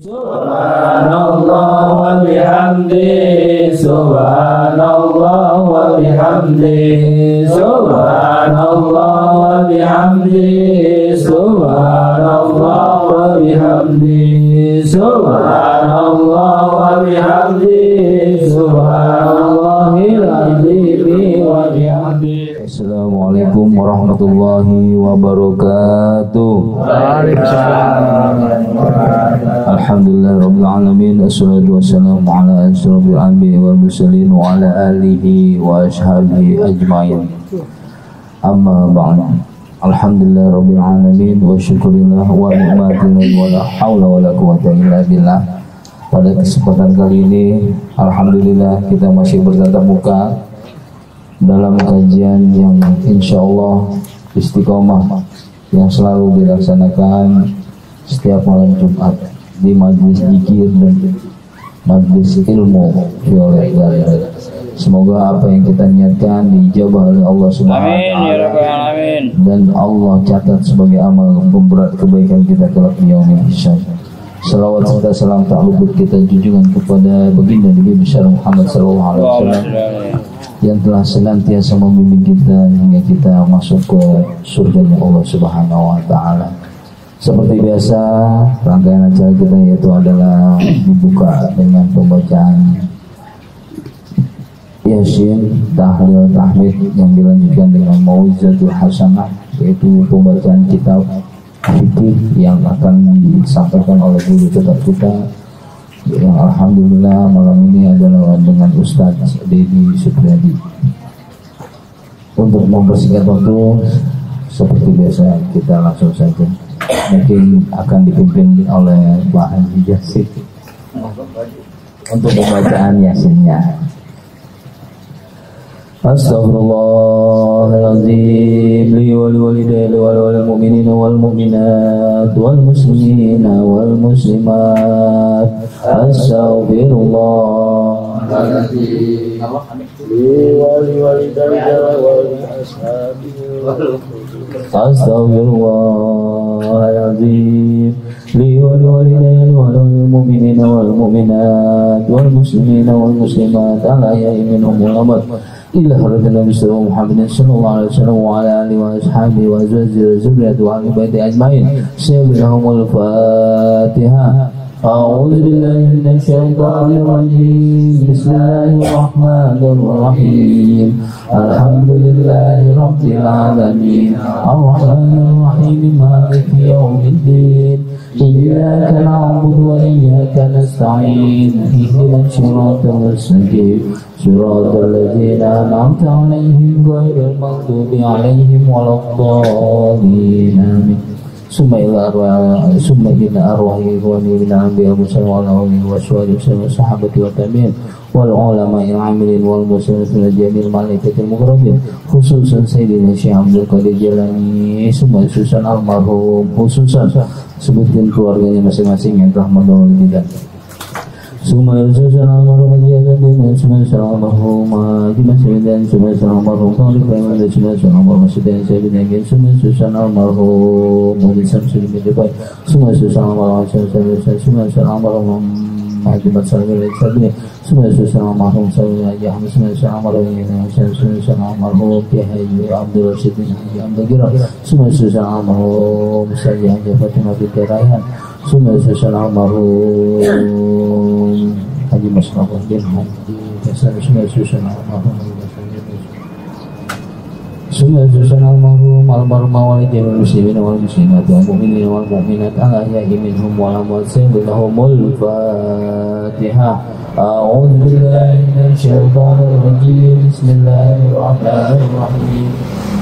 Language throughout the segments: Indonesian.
Subhanallah wa bihamdi, subhanallah wa bihamdi, subhanallah wa bihamdi, subhanallah wa bihamdi, subhanallah wa bihamdi, subhanallahil azim wa bihamdi. Assalamualaikum warahmatullahi wabarakatuh. Waalaikumsalam. Alhamdulillah rabbil alamin, assalatu wassalamu ala asyrafil anbiya'i wal mursalin wa ala alihi wa ashabihi ajmain. Amma ba'd. Alhamdulillah rabbil alamin wa syukurillah wa ni'matillah wa la haula wa la quwwata illa billah. Pada kesempatan kali ini alhamdulillah kita masih bertatap muka dalam kajian yang insyaallah istiqomah yang selalu dilaksanakan setiap malam Jumat di majlis zikir dan majlis ilmu violet. Semoga apa yang kita niatkan dijabah oleh Allah Subhanahu wa taala dan Allah catat sebagai amal pemberat kebaikan kita kelak di yaumil hisab. Salawat serta salam tak luput kita junjungan kepada baginda Nabi besar Muhammad sallallahu alaihi wasallam yang telah senantiasa membimbing kita hingga kita masuk ke surganya Allah Subhanahu wa taala. Seperti biasa, rangkaian acara kita yaitu adalah dibuka dengan pembacaan Yasin, tahlil, tahmid yang dilanjutkan dengan mau'izatul hasanah, yaitu pembacaan kitab fikih yang akan disampaikan oleh guru tetap kita yang alhamdulillah malam ini adalah dengan Ustaz Dedi Supriyadi. Untuk mempersingkat waktu, seperti biasa kita langsung saja. Mungkin akan dipimpin oleh Pak Haji Jasif untuk pembacaan Yasinnya. Astaghfirullahaladzim li wal walidayni wal mu'minina wal mu'minat wal muslimina wal muslimat. Astaghfirullahaladzim li wal walidayni wal ashabi. Astaghfirullahaladzim li wal walidayni wal mu'minina wal mu'minat wal muslimina wal muslimat ala ya'i minhum ulamat illa haradana bismillah Muhammadin sallallahu alaihi wasallam wa ala alihi wa ashabihi wa azwajihi wa zurriyyatihi wa ahli baitihi ajmain. Bismillahumul Fatihah. A'udzu billahi minasy syaithanir rajim. Bismillahir rahmanir rahim. Alhamdulillahi rabbil alamin. Arrahmanir rahim. Maliki yaumiddin. Iyyaka na'budu wa iyyaka nasta'in. Ihdinas siratal mustaqim. Siratal ladzina an'amta 'alaihim ghairil maghdubi 'alaihim waladdallin. Amin. Summa ila arwahi wa min anbiya sallallahu alaihi wasallam sahabati wa tabi'in wal ulama al-amilin wal muslimin jamil malaikatil muqarrabin khususan sayyidina Syekh Abdul Qadir Jilani, semua susan almarhum, khususan sebutkan keluarganya masing-masing yang telah mendahului kita. Semua susan almarhum Jilani, semua almarhum Dimas dan semua almarhum Khalid Baiman dan semua almarhum Sudan Sayyidina Gen, semua susan almarhum Muhammad Samsul bin Dubai, semua susan almarhum semua almarhum Haji Sallallahu alaihi wasallam, semua susan almarhum Sallallahu alaihi wasallam, semua almarhum Haji Abdul Rashid bin Haji Abdul Gira, semua susan almarhum Sayyidah Fatimah binti Raihan, semua susan almarhum Haji Masrafah bin Haji Hasan, semua susan almarhum semua susan almarhum walidin muslimin wal muslimat wal mu'minin wal mu'minat ala ya'i minhum wal amwat. Lahumul Fatihah. A'udzu billahi minasy syaithanir rajim. Bismillahirrahmanirrahim.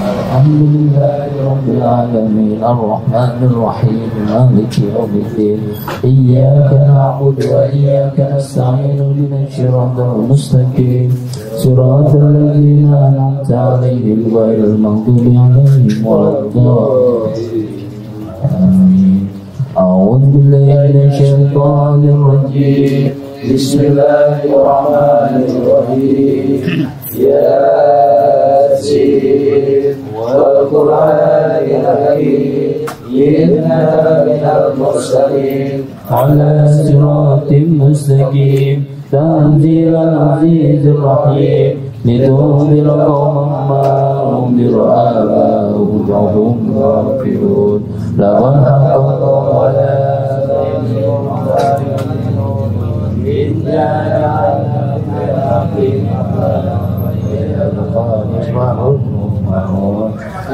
Alhamdulillahi rabbil alamin. Arrahmanir rahim. Maliki yaumiddin. Iyyaka na'budu wa iyyaka nasta'in. Ihdinas siratal mustaqim. Siratal ladzina an'amta 'alaihim ghairil maghdubi 'alaihim waladdallin. Amin. A'udzu billahi minasy syaithanir rajim. Bismillahirrahmanirrahim. Yasin wal Qur'anil hakim. إنك المرسلين على صراط مستقيم تنزيل العزيز الرحيم لتنذر قوما ما أنذر آباؤهم وهم غافلون لقد حق على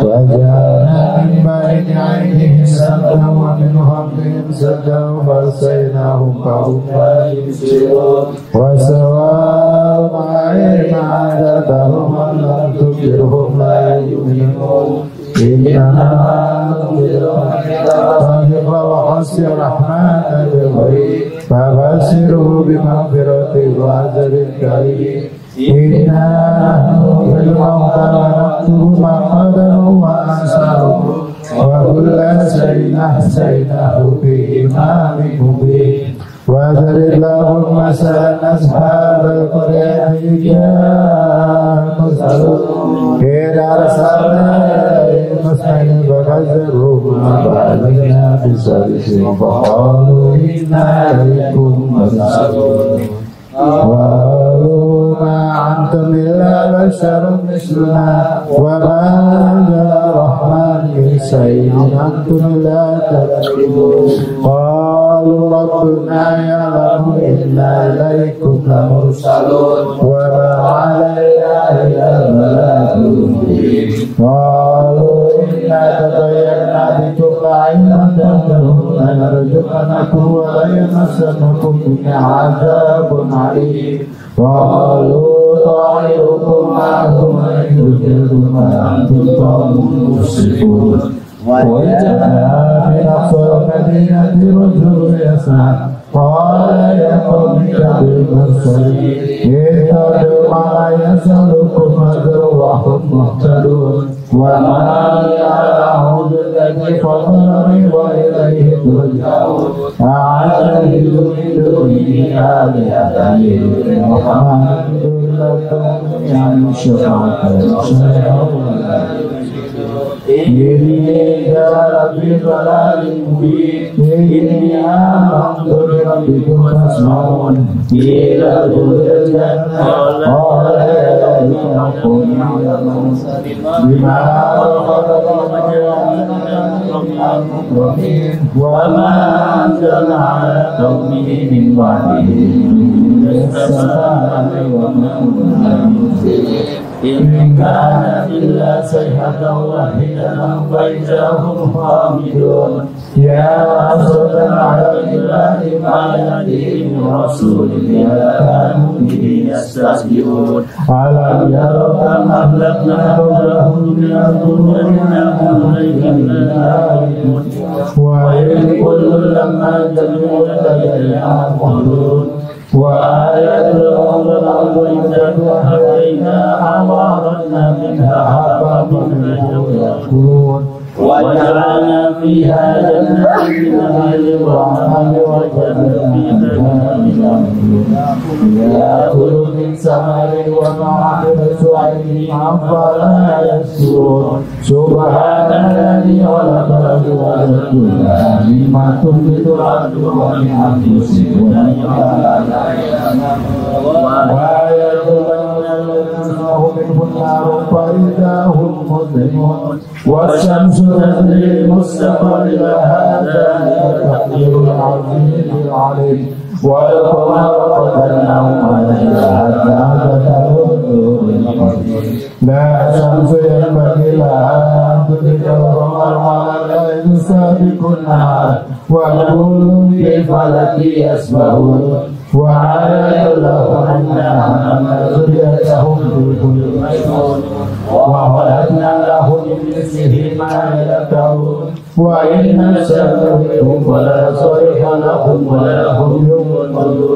وجعلنا من بين عينهم سدا ومن خلفهم سدا فأغشيناهم فهم لا يبصرون وسواء عليهم أنذرتهم أم لم تنذرهم لا يؤمنون إنما تنذر من وخشي الرحمن بالغيب فبشره بمغفرة وأجر كريم إنا نحن في الموتى ونكتب ما قدموا وآثارهم وكل شيء أحصيناه في إمام مبين واضرب لهم مثلا أصحاب القرية إذ جاءهم المرسلون إذ أرسلنا إليهم اثنين فكذبوهما فأخذنا بسبع فقالوا إنا إليكم مرسلون وقالوا ما أنتم إلا بشر مثلنا وما أنزل الرحمن من شيء أنتم لا تكذبون قالوا ربنا يعلم إنا إليكم لمرسلون وما علينا إلا البلاغ المبين قالوا إنا تطيرنا بكم لئن تنتهوا لنرجمنكم وليمسنكم منا عذاب عليم قالوا طائركم معكم إن ذكرتم أنتم قوم مسرفون وجاء من أقصى المدينة رجل يسعى قال يا قوم اتبعوا المرسلين اتبعوا ما يسألكم أجرا وهم مهتدون وما يعبد الذي فطرني وإليه ترجعون أعتقد من دونه آلهة محمد لكم يعني شفاعة إني جعل في ضلال مبين إني آمنت بربكم فاسمعون إلى الجنة قال يا أيها القوم اعلموا بما وما أنزلنا على قومه من بعده من السماء وما كنا منزلين إن كانت إلا صيحة واحدة فإذا هم خامدون يا حسرة على العباد ما يأتيهم رسول إلا كانوا به يستهزئون ألم يروا كم أهلكنا قبلهم من القرون وإن كل لما جمعوا لدينا محضرون وآية لهم الأرض إذا حكيناها وأخرجنا منها حبا يأكلون وجعلنا فيها جنة من نخيل وعنب وجنة فيها من يأكل من ثمر ومعامل سعيد فلا يشكرون سبحان الذي خلق الأزواج كلها مما تنبت الأرض ومن أنفسهم فإذا هم مظلمون والشمس تجري مستقر لها ذلك تقدير العزيز العليم والقمر قدرناه منازل حتى لا شمس ينبغي لها أن تدرك القمر ولا الليل سابق النهار وكل في فلك يسبحون وآية لهم أننا ذريتهم في كل ميمون وخلقنا لهم من مثله ما يركبون وإن نشأ بهم فلا صريخ لهم ولا هم ينقذون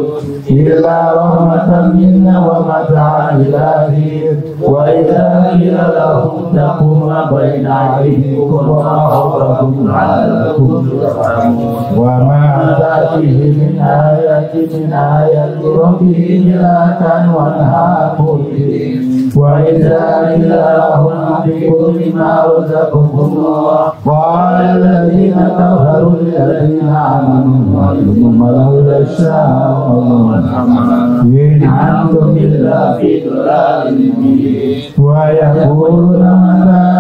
إلا رحمة منا ومتاعا إلى حين وإذا قيل لهم اتقوا ما بين أيديكم وما خلفكم لعلكم ترحمون وما تأتيهم من آية ربهم إلا كانوا عنها معرضين وإذا قيل لهم أنفقوا مما رزقكم الله قال الذين كفروا للذين آمنوا أنتم لو يشاء الله إن أنتم إلا في ضلال مبين ويقولون متى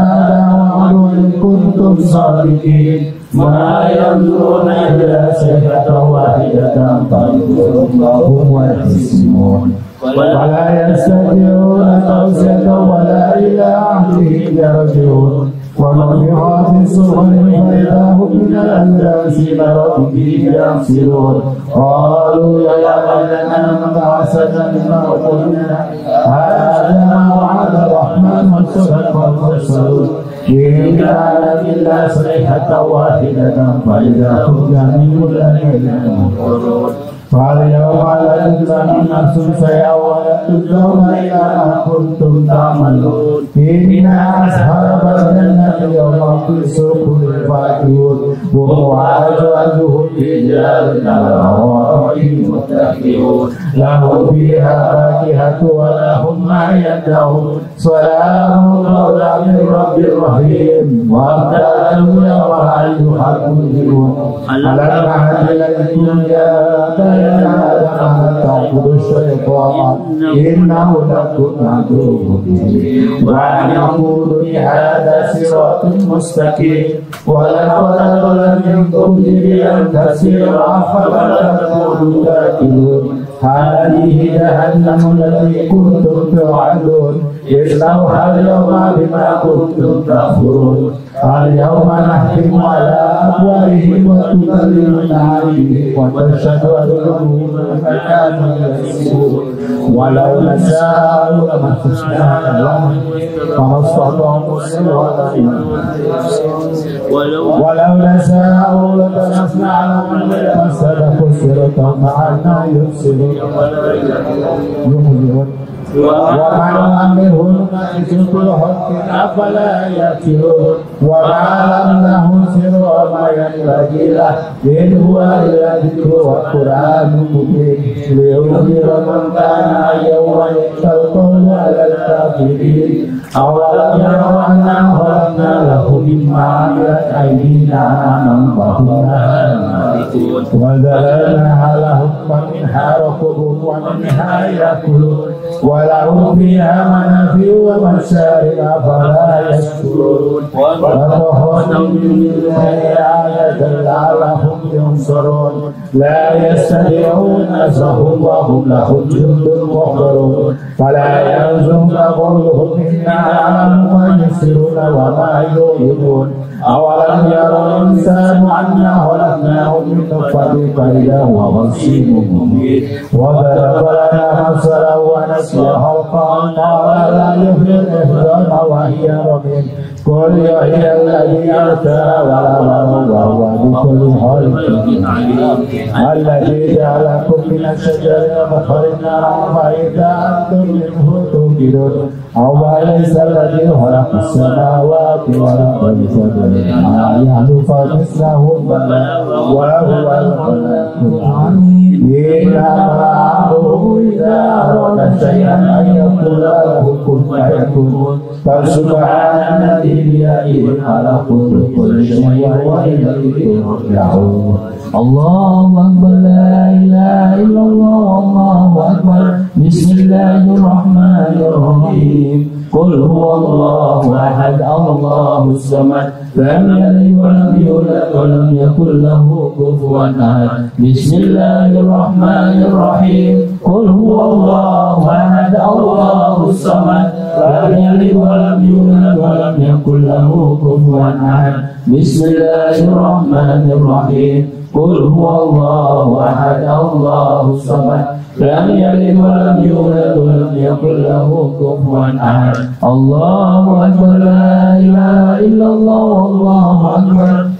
وعد إن كنتم صادقين ما ينظرون إلا صيحة واحدة فهم ويخصمون ولا يستطيعون توصية ولا إلى أهلهم يرجعون ومن يخاف السوء فإذا هم من الأنداس لربهم ينصرون قالوا يا ويلنا من بعثنا من مرقدنا هذا ما وعد الرحمن وصدق المرسلون إن كانت إلا صيحة واحدة فإذا هم جميع لدينا محضرون فاليوم لا تجزى نفس شيئا ولا تجزون إلا ما كنتم تعملون إن أصحاب الجنة اليوم في سوق الفاكهون وهو أزواجهم في رجال الأرائك متكئون لهم فيها فاكهة ولهم ما يدعون سلام قولا من رب رحيم وابتلوا يوم أيها المجرمون ألم أعهد إليكم يا تعبد الشيطان إنه لكم عدو مبين وأن يقولوا هذا صراط مستقيم ولقد أضل منكم جبلا كثيرا أفلا تكونوا تأكلون هذه جهنم التي كنتم توعدون اصلوها اليوم بما كنتم تكفرون اليوم نختم على أبوابهم وتكلمنا أيديهم وتشهد أرجلهم بما كانوا يكسبون ولو نشاء لمسخنا لهم فما استطاعوا السبيل ولو نشاء لتمسنا عليهم فاستبقوا الصراط معنا يبصرون ومن أمرهم نائسة الحق أفلا يأكلون وما لم نهزر وما ينبغي له إن هو إلا ذكر وقرآن مبين لينذر من كان يوما القول على الكافرين أولم يروا أنا خلقنا لهم مما عملت أيدينا أنعاما فهم لها مالكون وذللناها لهم فمنها ركوبهم ومنها يأكلون ولهم فيها منافع ومشارب فلا يشكرون واتخذوا من دونه آلهة لعلهم ينصرون لا يستطيعون نصرهم وهم لهم جند محضرون فلا يحزنك قولهم إنا نعلم ما يسرون وما يعلنون أولم يرى الإنسان أنا خلقناه من نطفة فإذا هو خصيم مبين وضرب لنا مثلا ونسي خلقا قال لا يحيي العظام وهي رميم قل يحيي الذي أنشأها وهو بكل خلق الذي جعلكم من الشجر المخرج نارا فإذا أنتم منه توقدون أو أليس الذي خلق السماوات والأرض بقدر ما يعلو فمثله وهو الخلاق العليم إنما أمره إذا أراد شيئا أن يقول له كن فيكون فسبحان الذي بيده ملكوت كل شيء وإليه ترجعون الله أكبر لا إله إلا الله والله أكبر بسم الله الرحمن الرحيم قل هو الله أحد الله الصمد لم يلد ولم يولد ولم يكن له كفوا أحد بسم الله الرحمن الرحيم قل هو الله أحد الله الصمد لم يلد ولم يولد ولم يكن له كفوا أحد بسم الله الرحمن الرحيم قل هو الله أحد الله الصمد لم يلد ولم يولد ولم يكن له كفوا أحد الله أكبر لا إله إلا الله والله أكبر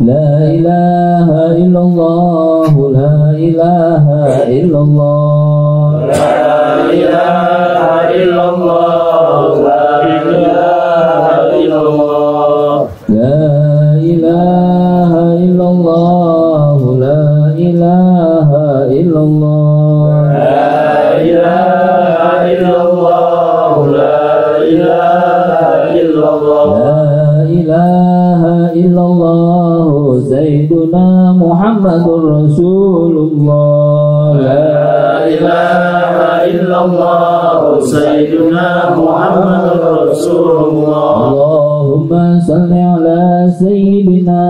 لا إله إلا الله لا إله إلا الله لا إله إلا الله لا إله إلا الله لا إله إلا الله لا إله إلا الله لا إله إلا الله لا إله إلا الله لا إله إلا الله سيدنا محمد رسول الله لا إله إلا الله سيدنا محمد رسول الله اللهم صل على سيدنا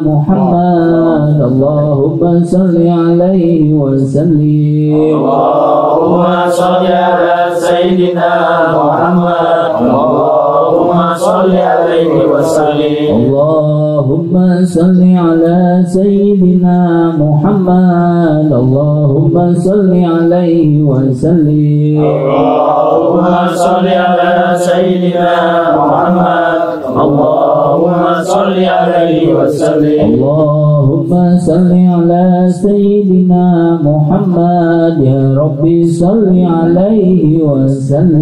محمد اللهم صل عليه وسلم اللهم صل على سيدنا محمد اللهم صل عليه وسلم اللهم صل على سيدنا محمد اللهم صل عليه وسلم اللهم صل على سيدنا محمد اللهم صل عليه وسلم اللهم صل على سيدنا محمد يا ربي صل عليه وسلم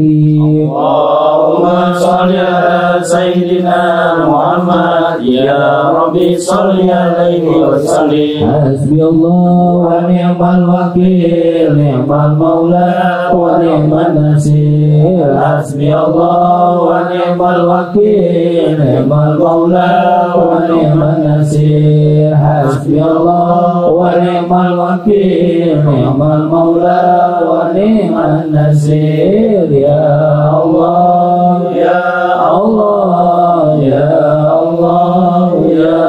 اللهم صل على سيدنا محمد يا ربي صل عليه وسلم حسبي الله ونعم الوكيل نعم المولى ونعم النصير حسبي الله ونعم الوكيل نعم المولى ونعم النصير حسبي الله ونعم الوكيل نعم المولى ونعم النصير يا الله يا الله يا الله يا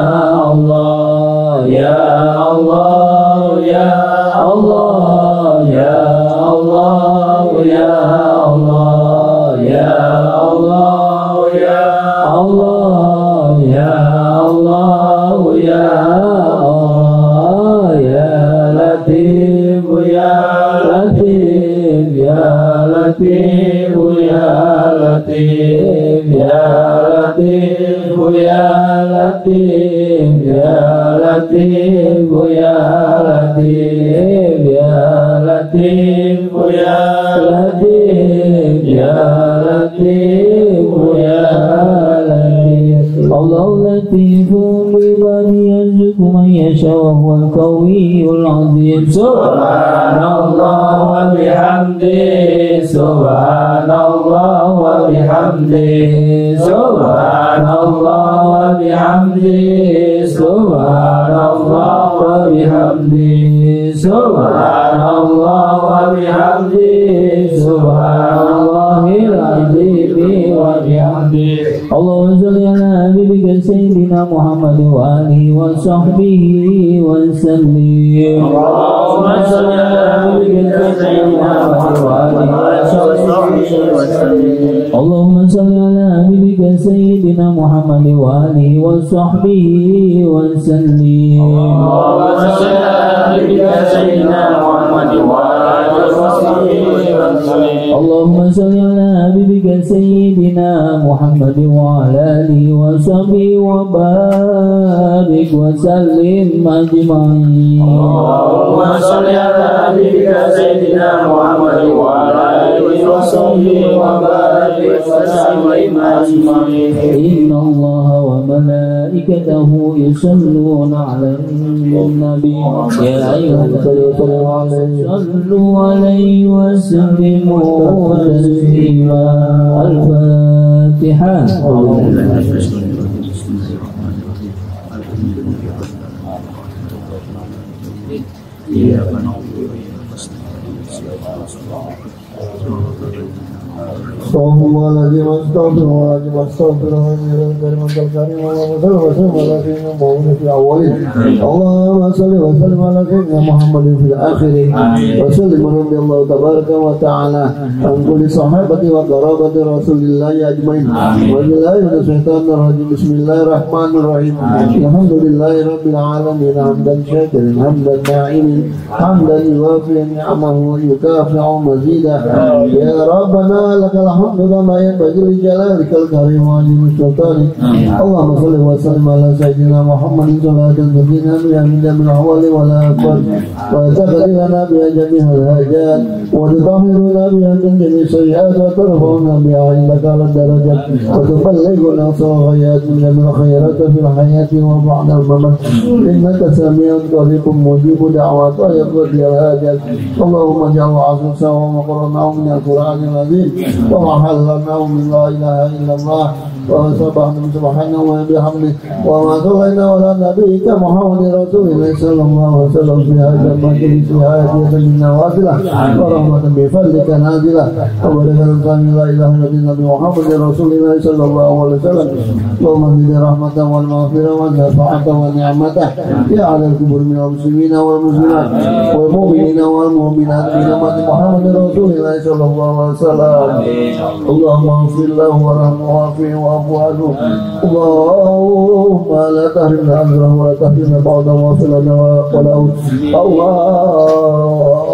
الله يا الله يا الله يا الله يا الله يا الله يا الله يا الله يا الله يا لطيف يا لطيف يا لطيف يا لطيف يا لطيف يا لطيف يا لطيف يا لطيف يا لطيف يا لطيف يا لطيف يا لطيف الله لطيف بمن يرزق من يشاء وهو القوي العظيم سبحان الله وبحمده سبحان الله وبحمده سبحان الله وبحمده سبحان الله وبحمده سبحان الله وبحمده سبحان الله العظيم وبحمده اللهم صل على حبيبك سيدنا محمد وآله وصحبه وسلم اللهم صل على حبيبك سيدنا محمد وآله وصحبه وسلم اللهم صل على حبيبك سيدنا محمد وآله وصحبه وسلم اللهم صل على حبيبك سيدنا محمد وآله وصحبه وسلم اللهم صل على حبيبك سيدنا محمد وعلى آله وصحبه وبارك وسلم أجمعين اللهم صل على حبيبك سيدنا محمد وعلى آله وصحبه وبارك وسلم أجمعين إن الله وملائكته يصلون على النبي يا أيها الذين صلوا عليه وسلموا تسليما الفاتحة Astagfirullahaladzim, astagfirullahaladzim, astagfirullahaladzim, kalimantal karim, Allahumma salli wa sallim ala sayyidina Muhammadin fil awwalin, Allahumma salli wa sallim ala sayyidina Muhammadin fil akhirin, wa sallim rabbi Allah tabaraka wa ta'ala an kulli sahabati wa qarabati Rasulillah ajmain. Wa billahi minash shaitanir rajim. Bismillahirrahmanirrahim. Alhamdulillahi rabbil alamin, hamdan syakirin, hamdan na'imin, hamdan yuwafi ni'amahu wa yukafi'u mazidah. Ya Rabbana lakal hamdu kama yanbaghi li jalalika al-karim wa azimi sultanik. Allahumma shalli wa sallim ala sayyidina Muhammadin salatan tuqina biha min jamil ahwali wal afat wa taqdi lana biha jami'al hajat wa tutahhiruna biha min jami'i sayyi'at wa tarfa'una biha indaka al-darajat wa tuballighuna ghayat min jamil khairat fil hayati wa ba'da al-mamat innaka sami'un qaribun mujibud da'wat wa yaqdi al-hajat. Allahumma ja'al azusa wa maqranahu min al-Qur'an al-azim wa mahallanahu min la ilaha illallah wa subhanahu wa bihamdihi wa ma sallayna ala nabiyyika Muhammadin rasulillah sallallahu alaihi wasallam fi hadha al-majlis fi hadhihi an-nawazilah wa rahmatan bi fadlika nazilah wa barakatan la ilaha illa nabi Muhammadin rasulillah sallallahu alaihi wasallam wa bi rahmatan wal maghfirah wa shafa'atan wa ni'matan ya 'ala al-kubur min al-muslimin wal muslimat wal mu'minina wal mu'minat bi namati Muhammadin rasulillah sallallahu alaihi wasallam. Allahumma ighfir lahu warhamhu wa'afihi wa'fu anhu. Allahumma la tahrimna ajrahu wa la tahrimna ba'dahu wa lana wa lahu.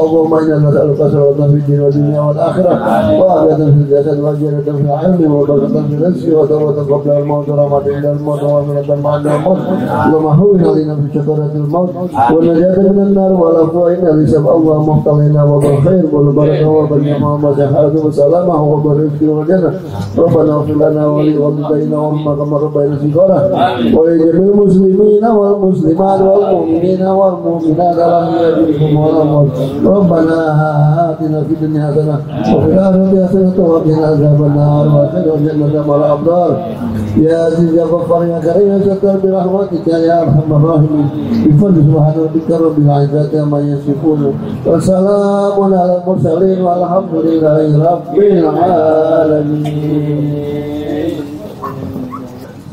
Allahumma inna nas'aluka salawatan fid din wa dunya wal akhirah wa abiyatan fil jasad wa jannatan fil 'ilmi wa barakatan fil rizqi wa tawbatan qabla al-maut wa rahmatan inda al-maut wa minatan ba'da al-maut. Allahumma hawwin 'alaina fi sakaratil maut wa najatan minan nar wa la quwwata illa billah. Allah muhtalina wa bil khair wal barakah wa bil ni'mah wa sihhatu wa salamah wa barakatuh wa jannah. Rabbana ighfir lana wa li walidayna wa kama rabbayana shighara wa li jami'il muslimina wal muslimat wal mu'minina wal mu'minat al-ahya'i wal amwat. Rabbana atina fid dunya hasanah wa fil akhirati hasanah wa qina adzaban nar wa adkhilna jannata ma'al abrar. Ya Aziz ya Ghaffar ya Karim ya Sattar bi rahmatika ya arhamar rahimin. Bi fadli subhana rabbika rabbil izzati amma yasifun. Wa salamun alal mursalin walhamdulillahi rabbil alamin.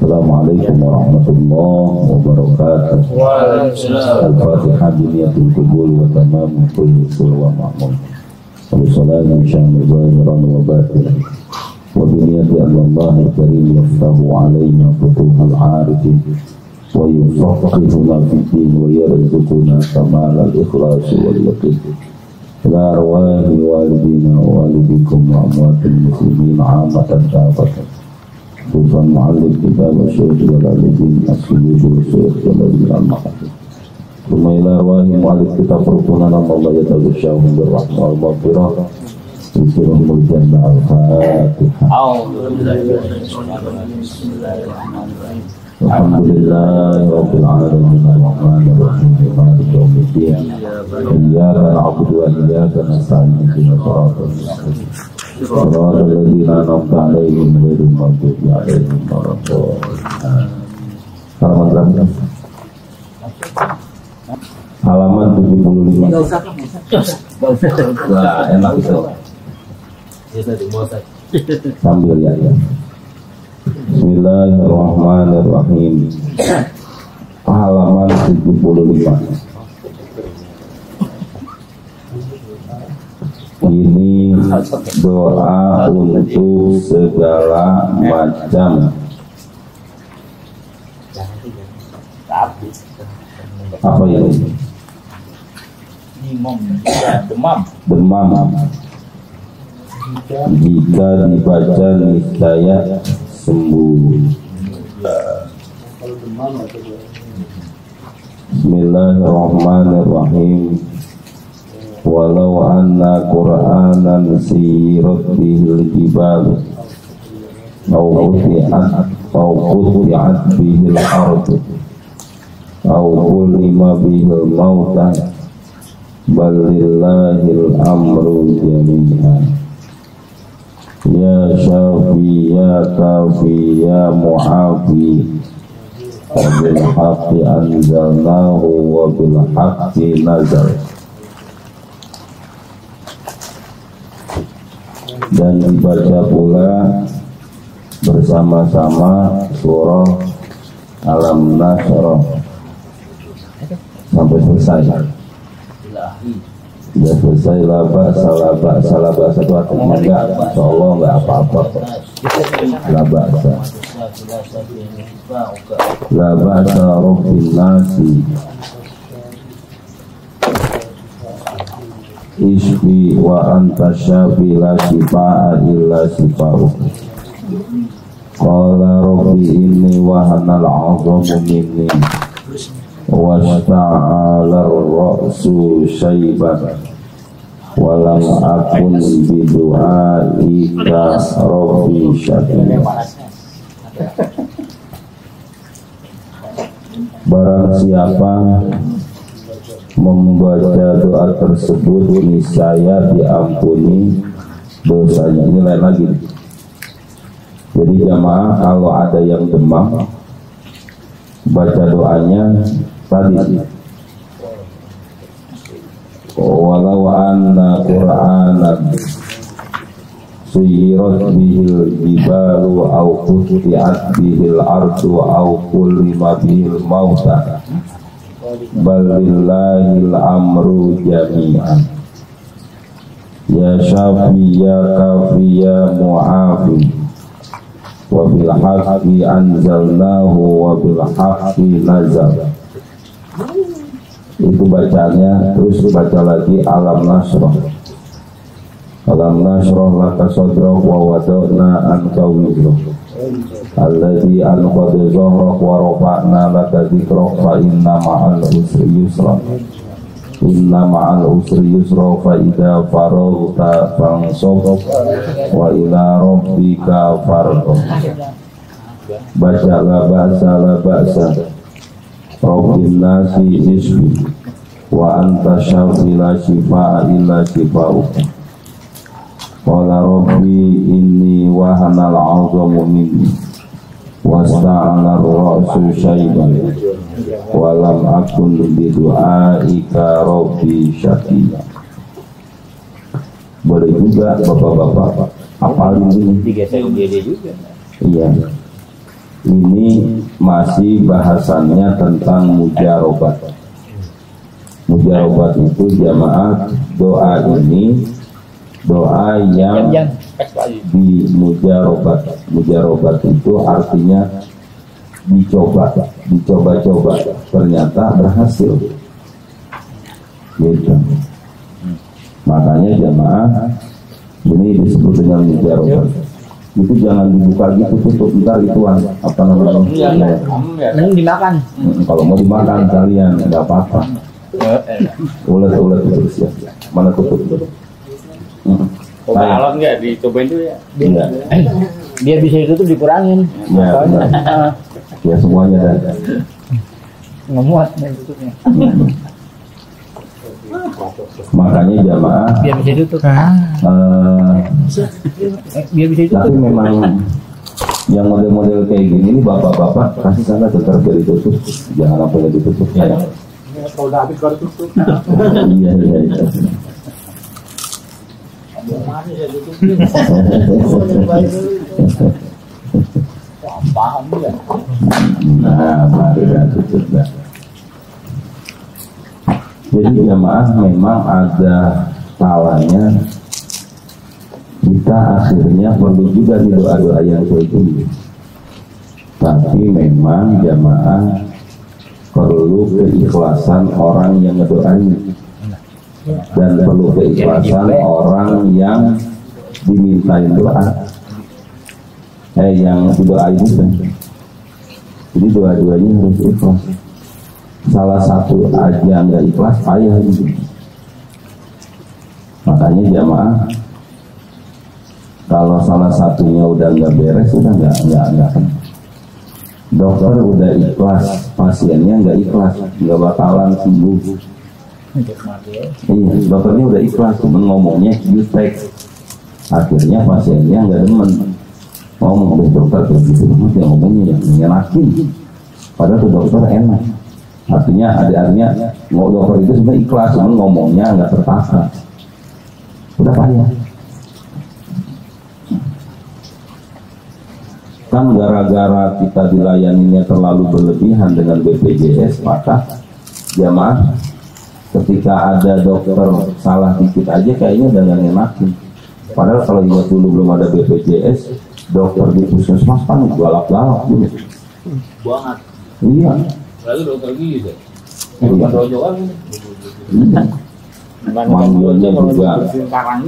Assalamualaikum warahmatullahi wabarakatuh. Al-Fatihah biniyatul qubul wa tamamul usul wa ma'mum. Wassalamu syamil zahiran wa batinan. Wa biniyati Allah al-karim yaftahu alayna futuhal arifin wa yusaqqihuna fid din wa yarzuquna kamal al-ikhlas wal yaqin. Ila arwahi walidina wa walidikum wa amwatil muslimin 'amatan kafatan. Tuhan Ma'alib kita wa syekh Jalaluddin As-Suyuti wa syekh Jalaluddin Al-Mahdi. Rumailah arwahi Ma'alib kita perkunan Allah yataghasyahum birrahmah wal maghfirah. Bismillahul jannah al-fatihah. Alhamdulillahi rabbil alamin ar-rahmanir rahim maliki yaumiddin. Iyyaka na'budu wa iyyaka nasta'in ihdinas siratal mustaqim. Siratal ladzina an'amta 'alaihim ghairil maghdubi 'alaihim waladdallin. Halaman 75. Wah, enak itu. Sambil ya. Bismillahirrahmanirrahim. Halaman 75. Ini doa untuk segala macam apa ini? Demam. Jika dibaca niscaya sembuh. Bismillahirrahmanirrahim. Walau anna Qur'anan sirat bihil jibal au quti'at bihil ardu au kulima bihil mautan balillahil amru jami'an. Ya Syafi ya Kafi ya Mu'afi wa bil haqqi anzalnahu wa bil haqqi nazal. Dan dibaca pula bersama-sama surah Alam Nasrah sampai selesai. Sudah selesai laba satu artinya enggak, insyaallah enggak apa-apa. Laba Rabbin nasi isfi wa anta syafi la shifaa illa shifa'uk. Qala rabbi inni wahanal 'azmu minni wasta'ala ar-ra'su syaiban walam akun bidu'aika rabbi syafi'a. Barang siapa membaca doa tersebut niscaya diampuni dosanya. Ini lain lagi. Jadi jamaah kalau ada yang demam baca doanya tadi, walau anna qur'anan suyirat bihil jibalu au quti'at bihil ardu au kullima bihil mauta bal lillahil amru jami'an ya syafi ya kafi ya mu'afi wa bil haqqi anzalnahu wa bil haqqi nazal. Itu bacanya. Terus baca lagi alam nasroh, alam nasroh laka sodroh wa wada'na anka wizroh alladhi anqadha zohrok wa rofa'na laka zikrok fa inna ma'al usri yusra inna ma'al usri yusra fa idha farauta fangsob wa ila rabbika farqob. Baca la ba'sa Rabbin nasi ismi wa anta syafi la shifa'a illa shifa'uk. Qala rabbi inni wahanal 'azmu minni wasta'ala ar-ra'su syaiban walam akun bidu'aika rabbi syafi'a. Boleh juga bapak-bapak hafalin ini. Digeser dia juga. Iya. Ini masih bahasannya tentang mujarobat. Mujarobat itu jamaah doa ini doa yang di mujarobat. Mujarobat itu artinya dicoba-coba, ternyata berhasil. Gitu. Makanya jamaah ini disebut dengan mujarobat. Itu jangan dibuka gitu, tutup, ntar ituan apa namanya? Mending dimakan. Kalau mau dimakan kalian nggak apa-apa. Ulet terus ya. Mana tutup? Alat nggak dicobain dulu ya? Enggak. Biar bisa ditutup dikurangin. Ya, ya semuanya dan. Nggak muat tutupnya. Makanya jamaah biar bisa ditutup. Biar bisa ditutup. Tapi memang yang model-model kayak gini ini bapak-bapak kasih sana tetap ditutup, jangan sampai ditutup ya. Kalau udah habis baru tutup. Iya. Paham ya? Nah, mari kita tutup dah. Jadi jamaah memang ada kalanya kita akhirnya perlu juga di doa-doa yang kayak gini. Tapi memang jamaah perlu keikhlasan orang yang ngedoain dan perlu keikhlasan orang yang dimintain doa, yang didoain itu. Jadi dua-duanya harus ikhlas. Salah satu aja nggak ikhlas payah gitu. Makanya jamaah kalau salah satunya udah nggak beres, udah nggak. Dokter udah ikhlas, pasiennya nggak ikhlas, nggak bakalan sembuh. Iya, dokternya udah ikhlas, cuman ngomongnya jutek. Akhirnya pasiennya nggak demen. Ngomong dokter kayak gitu, dia ngomongnya yang menyenangkan. Padahal tuh dokter enak. Artinya dokter itu sebenarnya ikhlas, cuman ngomongnya nggak terpaksa. Udah payah. Kan gara-gara kita dilayaninya terlalu berlebihan dengan BPJS, maka jamaah ketika ada dokter salah dikit aja kayaknya udah nggak ngenakin. Padahal kalau ingat dulu belum ada BPJS, dokter di puskesmas kan galak-galak gitu. Banget. Iya. Lalu dokter gigi deh. Iya. Rojokan ini. Manggilnya juga,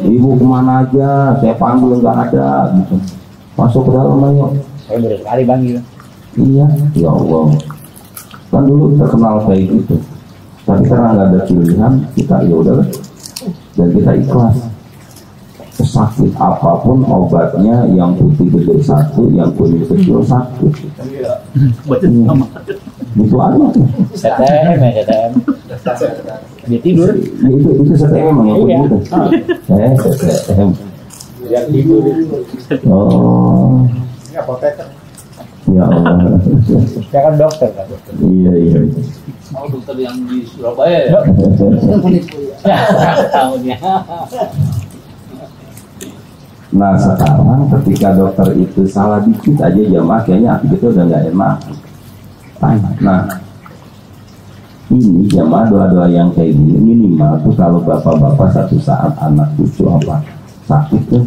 ibu kemana aja, saya panggil nggak ada gitu. Masuk ke dalam ayo. Saya baru sekali panggil. Iya, ya Allah. Kan dulu terkenal kayak gitu. Tapi karena nggak ada pilihan, kita ya udahlah. Dan kita ikhlas. Sakit apapun obatnya, yang putih gede satu, yang kuning kecil satu. Itu aja. CTM ya CTM. Dia tidur. Itu STM memang yang putih itu. STM. Dia tidur. Oh. Ya Allah. Saya kan dokter kan. Iya. Mau dokter yang di Surabaya ya? Tahunnya. Nah sekarang ketika dokter itu salah dikit aja jamaah kayaknya itu udah nggak enak. Nah ini jamaah doa-doa yang kayak gini minimal tuh kalau bapak-bapak satu saat anak cucu apa sakit tuh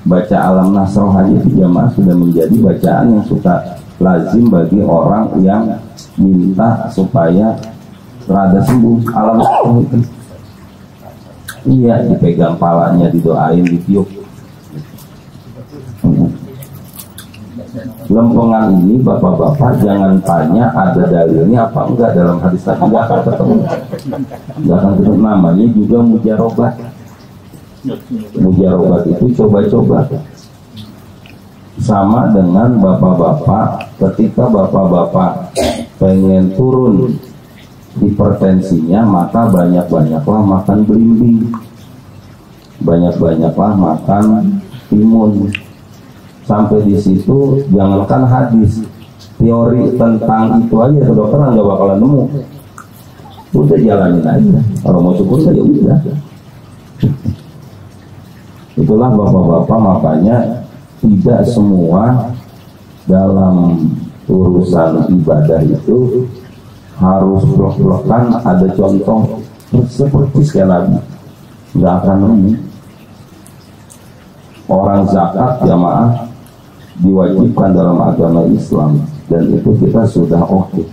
baca alam nasroh aja itu jamaah sudah menjadi bacaan yang suka lazim bagi orang yang minta supaya rada sembuh. Alam nasroh itu iya dipegang palanya, didoain, ditiup. Lempengan ini bapak-bapak jangan tanya ada dalilnya apa enggak dalam hadis tadi, enggak akan ketemu. Enggak akan ketemu. Namanya juga mujarobat. Mujarobat itu coba-coba. Sama dengan bapak-bapak ketika bapak-bapak pengen turun hipertensinya, maka banyak-banyaklah makan belimbing, banyak-banyaklah makan timun. Sampai di situ jangankan hadis, teori tentang itu aja kedokteran nggak bakalan nemu. Udah jalanin aja. Kalau mau syukur ya udah. Itulah bapak-bapak, makanya tidak semua dalam urusan ibadah itu harus blok-blokan. Ada contoh seperti sekali lagi nggak akan nemu. Orang zakat jamaah diwajibkan dalam agama Islam dan itu kita sudah oke.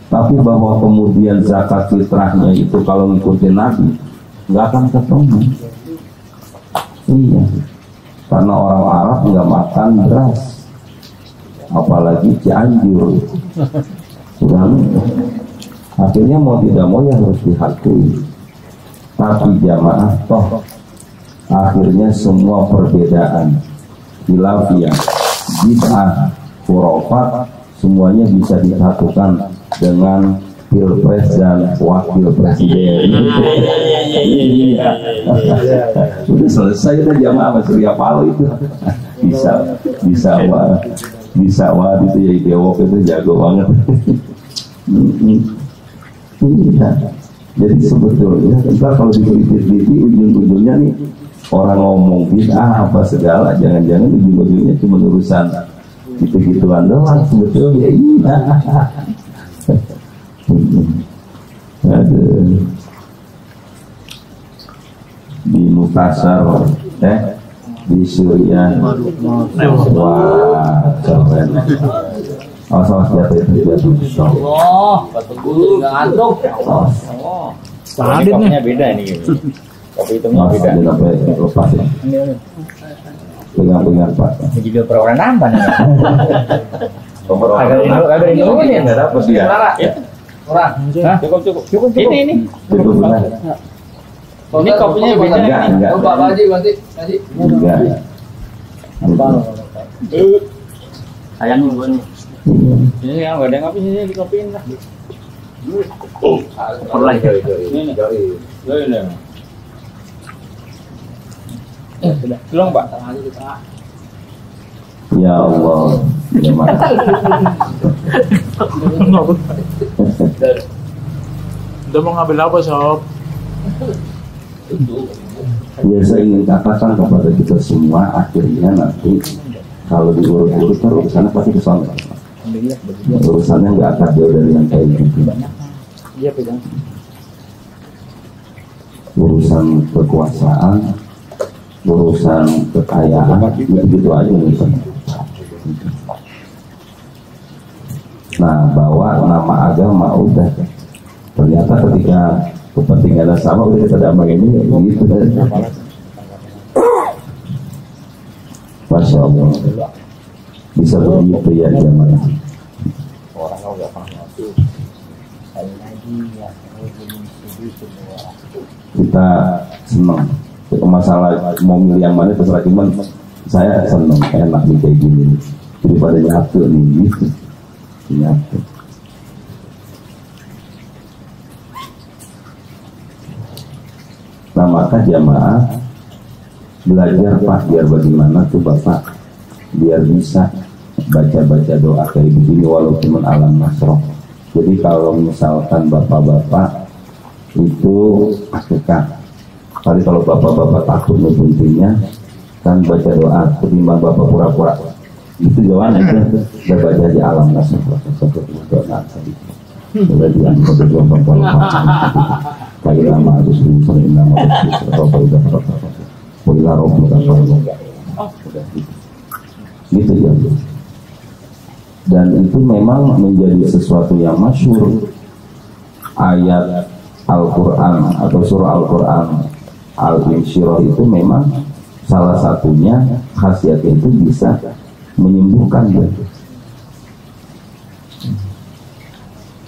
Tapi bahwa kemudian zakat fitrahnya itu kalau ngikutin Nabi nggak akan ketemu. Iya, karena orang Arab nggak makan beras, apalagi Cianjur. Sudah, akhirnya mau tidak mau ya harus dihakui. Tapi jamaah toh akhirnya semua perbedaan khilafiyah, bid'ah, khurafat semuanya bisa disatukan dengan pilpres dan wakil presiden. Sudah selesai kita jamaah Surya Paloh itu. Bisa itu ya ideolog itu jago banget. Iya. Jadi sebetulnya kita kalau diteliti ujung-ujungnya nih orang ngomong bid'ah apa segala, jangan-jangan ujung-ujungnya cuma urusan gitu-gituan doang sebetulnya. Iya. Aduh. Di Mukasar di Suriah. Wah, keren. Awas jatuh itu jatuh. Allah, batu gulu nggak ngantuk. Kopinya beda ini. Kopi hitamnya beda. Lepas ya. Pegang Pak. Jadi perorangan nambah nih. Agak ini ya. Dapat dia. Kurang. Cukup. Ini. Ini kopinya beda. Enggak. Pak Haji nanti. Enggak. Sayang gue nih. Ini yang gak ada ngopi sini dikopiin lah. Perlah ini. Belum Pak. Ya Allah. Udah mau ngambil apa sob? Ya saya ingin katakan kepada kita semua, akhirnya nanti kalau diurut-urut urusannya pasti kesana. Urusannya nggak akan jauh dari yang kayak gitu. Iya pegang. Urusan kekuasaan, urusan kekayaan, gitu aja urusannya. Nah, bawa nama agama udah. Ternyata ketika kepentingannya sama, udah kita damai ini gitu. Masya Allah, bisa begitu ya jamaah. Kita senang. Masalah mau milih yang mana terserah, cuman saya senang, enak nih kayak gini daripada nyatu nih gitu, nyatu. Nah maka jamaah belajar Pak, biar bagaimana tuh Bapak biar bisa baca-baca doa kayak begini walaupun alam nasroh. Jadi kalau misalkan bapak-bapak itu akikah, kali kalau bapak-bapak takut ngebuntinya kan baca doa, ketimbang bapak pura-pura itu jawabannya itu udah baca aja alam nasroh doa tadi. Sudah diangkat ke gelombang kayak nama harus disering nama gitu ya. Dan itu memang menjadi sesuatu yang masyhur. Ayat Al-Quran atau surah Al-Quran Al-Insyirah itu memang salah satunya khasiatnya itu bisa menyembuhkan ya.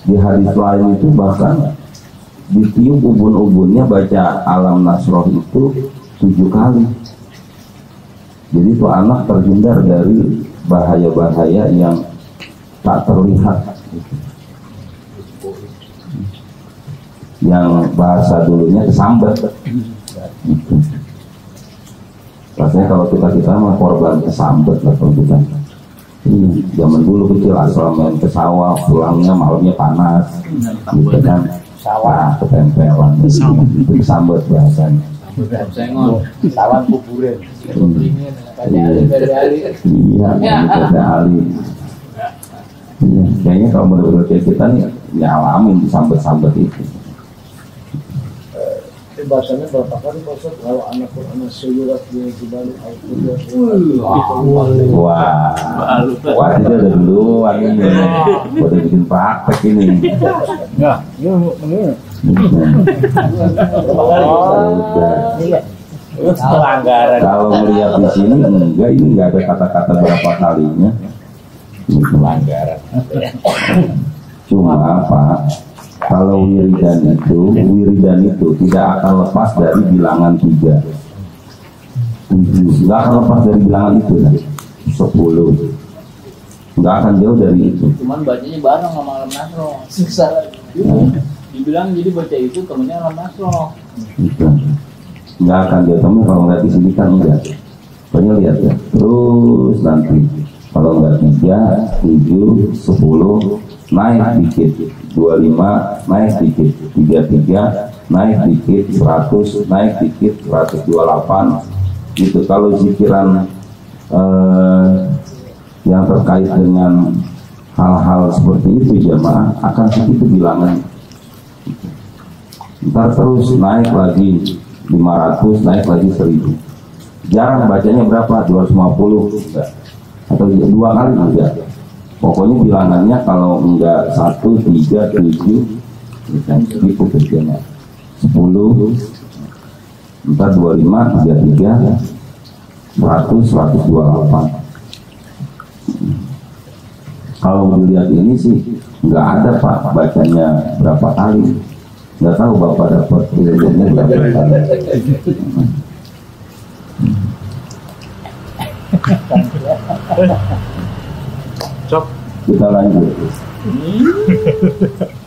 Di hadis lain itu bahkan ditiup ubun-ubunnya baca alam nasroh itu 7 kali. Jadi itu anak terhindar dari bahaya-bahaya yang tak terlihat, yang bahasa dulunya kesambet gitu. Rasanya kalau kita mah korban kesambet lah kalau kita. Ini zaman dulu kecil asal main ke sawah, pulangnya malamnya panas gitu kan, sawah ketempelan itu kesambet bahasanya. Sawah kuburan. Iya, ada ahli. Iya, kayaknya kalau menurut kita nih nyalamin disambet-sambet itu. Bahasanya berapa kali Pak, kalau anak seyurat dia dibalik Al-Quran. Wah, itu udah duluan ini, udah bikin praktek ini. Nah, ini menurut. Pelanggaran. Kalau melihat di sini enggak, ini enggak ada kata-kata berapa kalinya. Ini pelanggaran. Cuma Pak, kalau wiridan itu tidak akan lepas dari bilangan 3. Tidak akan lepas dari bilangan itu kan? 10. Nggak akan jauh dari itu. Cuman bacanya bareng sama alam nasroh. Susah. Dibilang jadi baca itu temennya alam nasroh. Gitu. Nggak akan jauh. Kamu kalau nggak di sini kan enggak. Pokoknya lihat ya. Terus nanti kalau nggak 3, 7, 10 naik dikit, 25 naik dikit, 33 naik dikit, 100 naik dikit, 128 gitu. Kalau zikiran yang terkait dengan hal-hal seperti itu jamaah akan segitu bilangan. Ntar terus naik lagi 500, naik lagi 1000. Jarang bacanya berapa? 250 atau 2 kali juga. Pokoknya bilangannya kalau enggak 1, 3, 7 gitu kerjanya 10, ntar 25, 33, 100, 128. Kalau dilihat ini sih nggak ada Pak bacanya berapa kali. Nggak tahu Bapak dapat ilmunya berapa kali. Kita lanjut.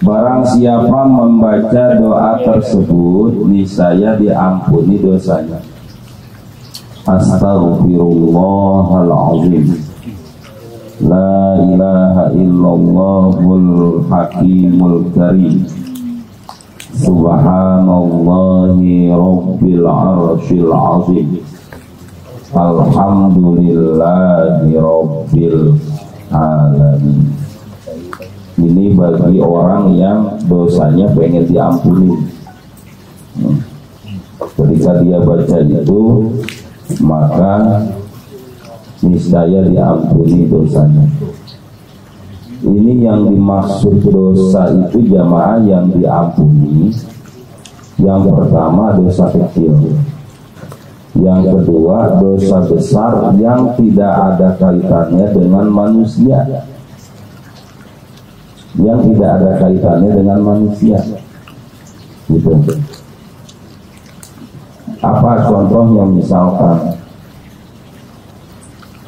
Barang siapa membaca doa tersebut, niscaya diampuni dosanya. Astaghfirullahaladzim. La ilaha illallahul hakimul karim. Subhanallahi rabbil arsyil azim. Alhamdulillahi rabbil alamin. Ini bagi orang yang dosanya pengen diampuni. Ketika dia baca itu, maka niscaya diampuni dosanya. Ini yang dimaksud dosa itu jamaah yang diampuni Yang pertama dosa kecil, yang kedua dosa besar yang tidak ada kaitannya dengan manusia, yang tidak ada kaitannya dengan manusia, gitu. Apa contohnya? Misalkan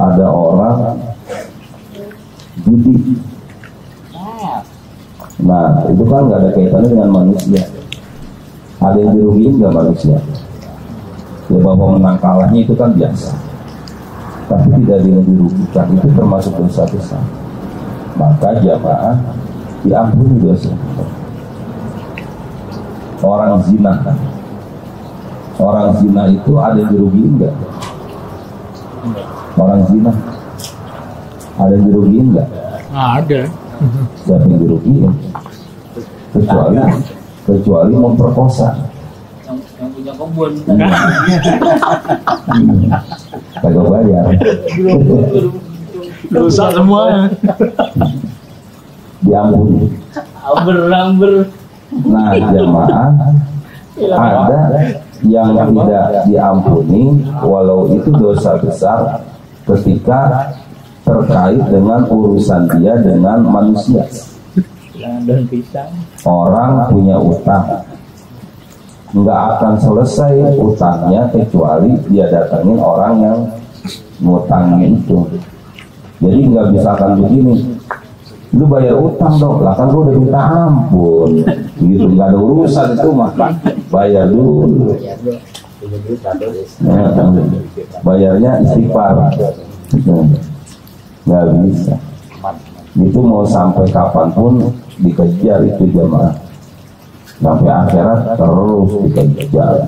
ada orang judi, nah itu kan nggak ada kaitannya dengan manusia. Ada yang dirugiin nggak manusia? Ya bahwa menang kalahnya itu kan biasa, tapi tidak ada yang dirugikan, itu termasuk dosa besar. Maka jamaah diampuni dosa. Orang zina, orang zina itu ada yang dirugiin nggak? Orang zina ada yang dirugiin nggak? Ada. Siapa yang dirugiin? Kecuali memperkosa. Yang punya kebun. Kagak bayar. Dosa semua. Diampuni. Amber. Nah jamaah, ada yang tidak diampuni walau itu dosa besar ketika terkait dengan urusan dia dengan manusia. Orang punya utang, nggak akan selesai utangnya kecuali dia datangin orang yang ngutangnya itu. Jadi nggak bisa kan begini, lu bayar utang dong, lah kan gua udah minta ampun, gitu, nggak ada urusan itu mah, bayar dulu. Bayarnya istighfar, nggak bisa. Itu mau sampai kapanpun dikejar itu jamaah, sampai akhirat terus dikejar.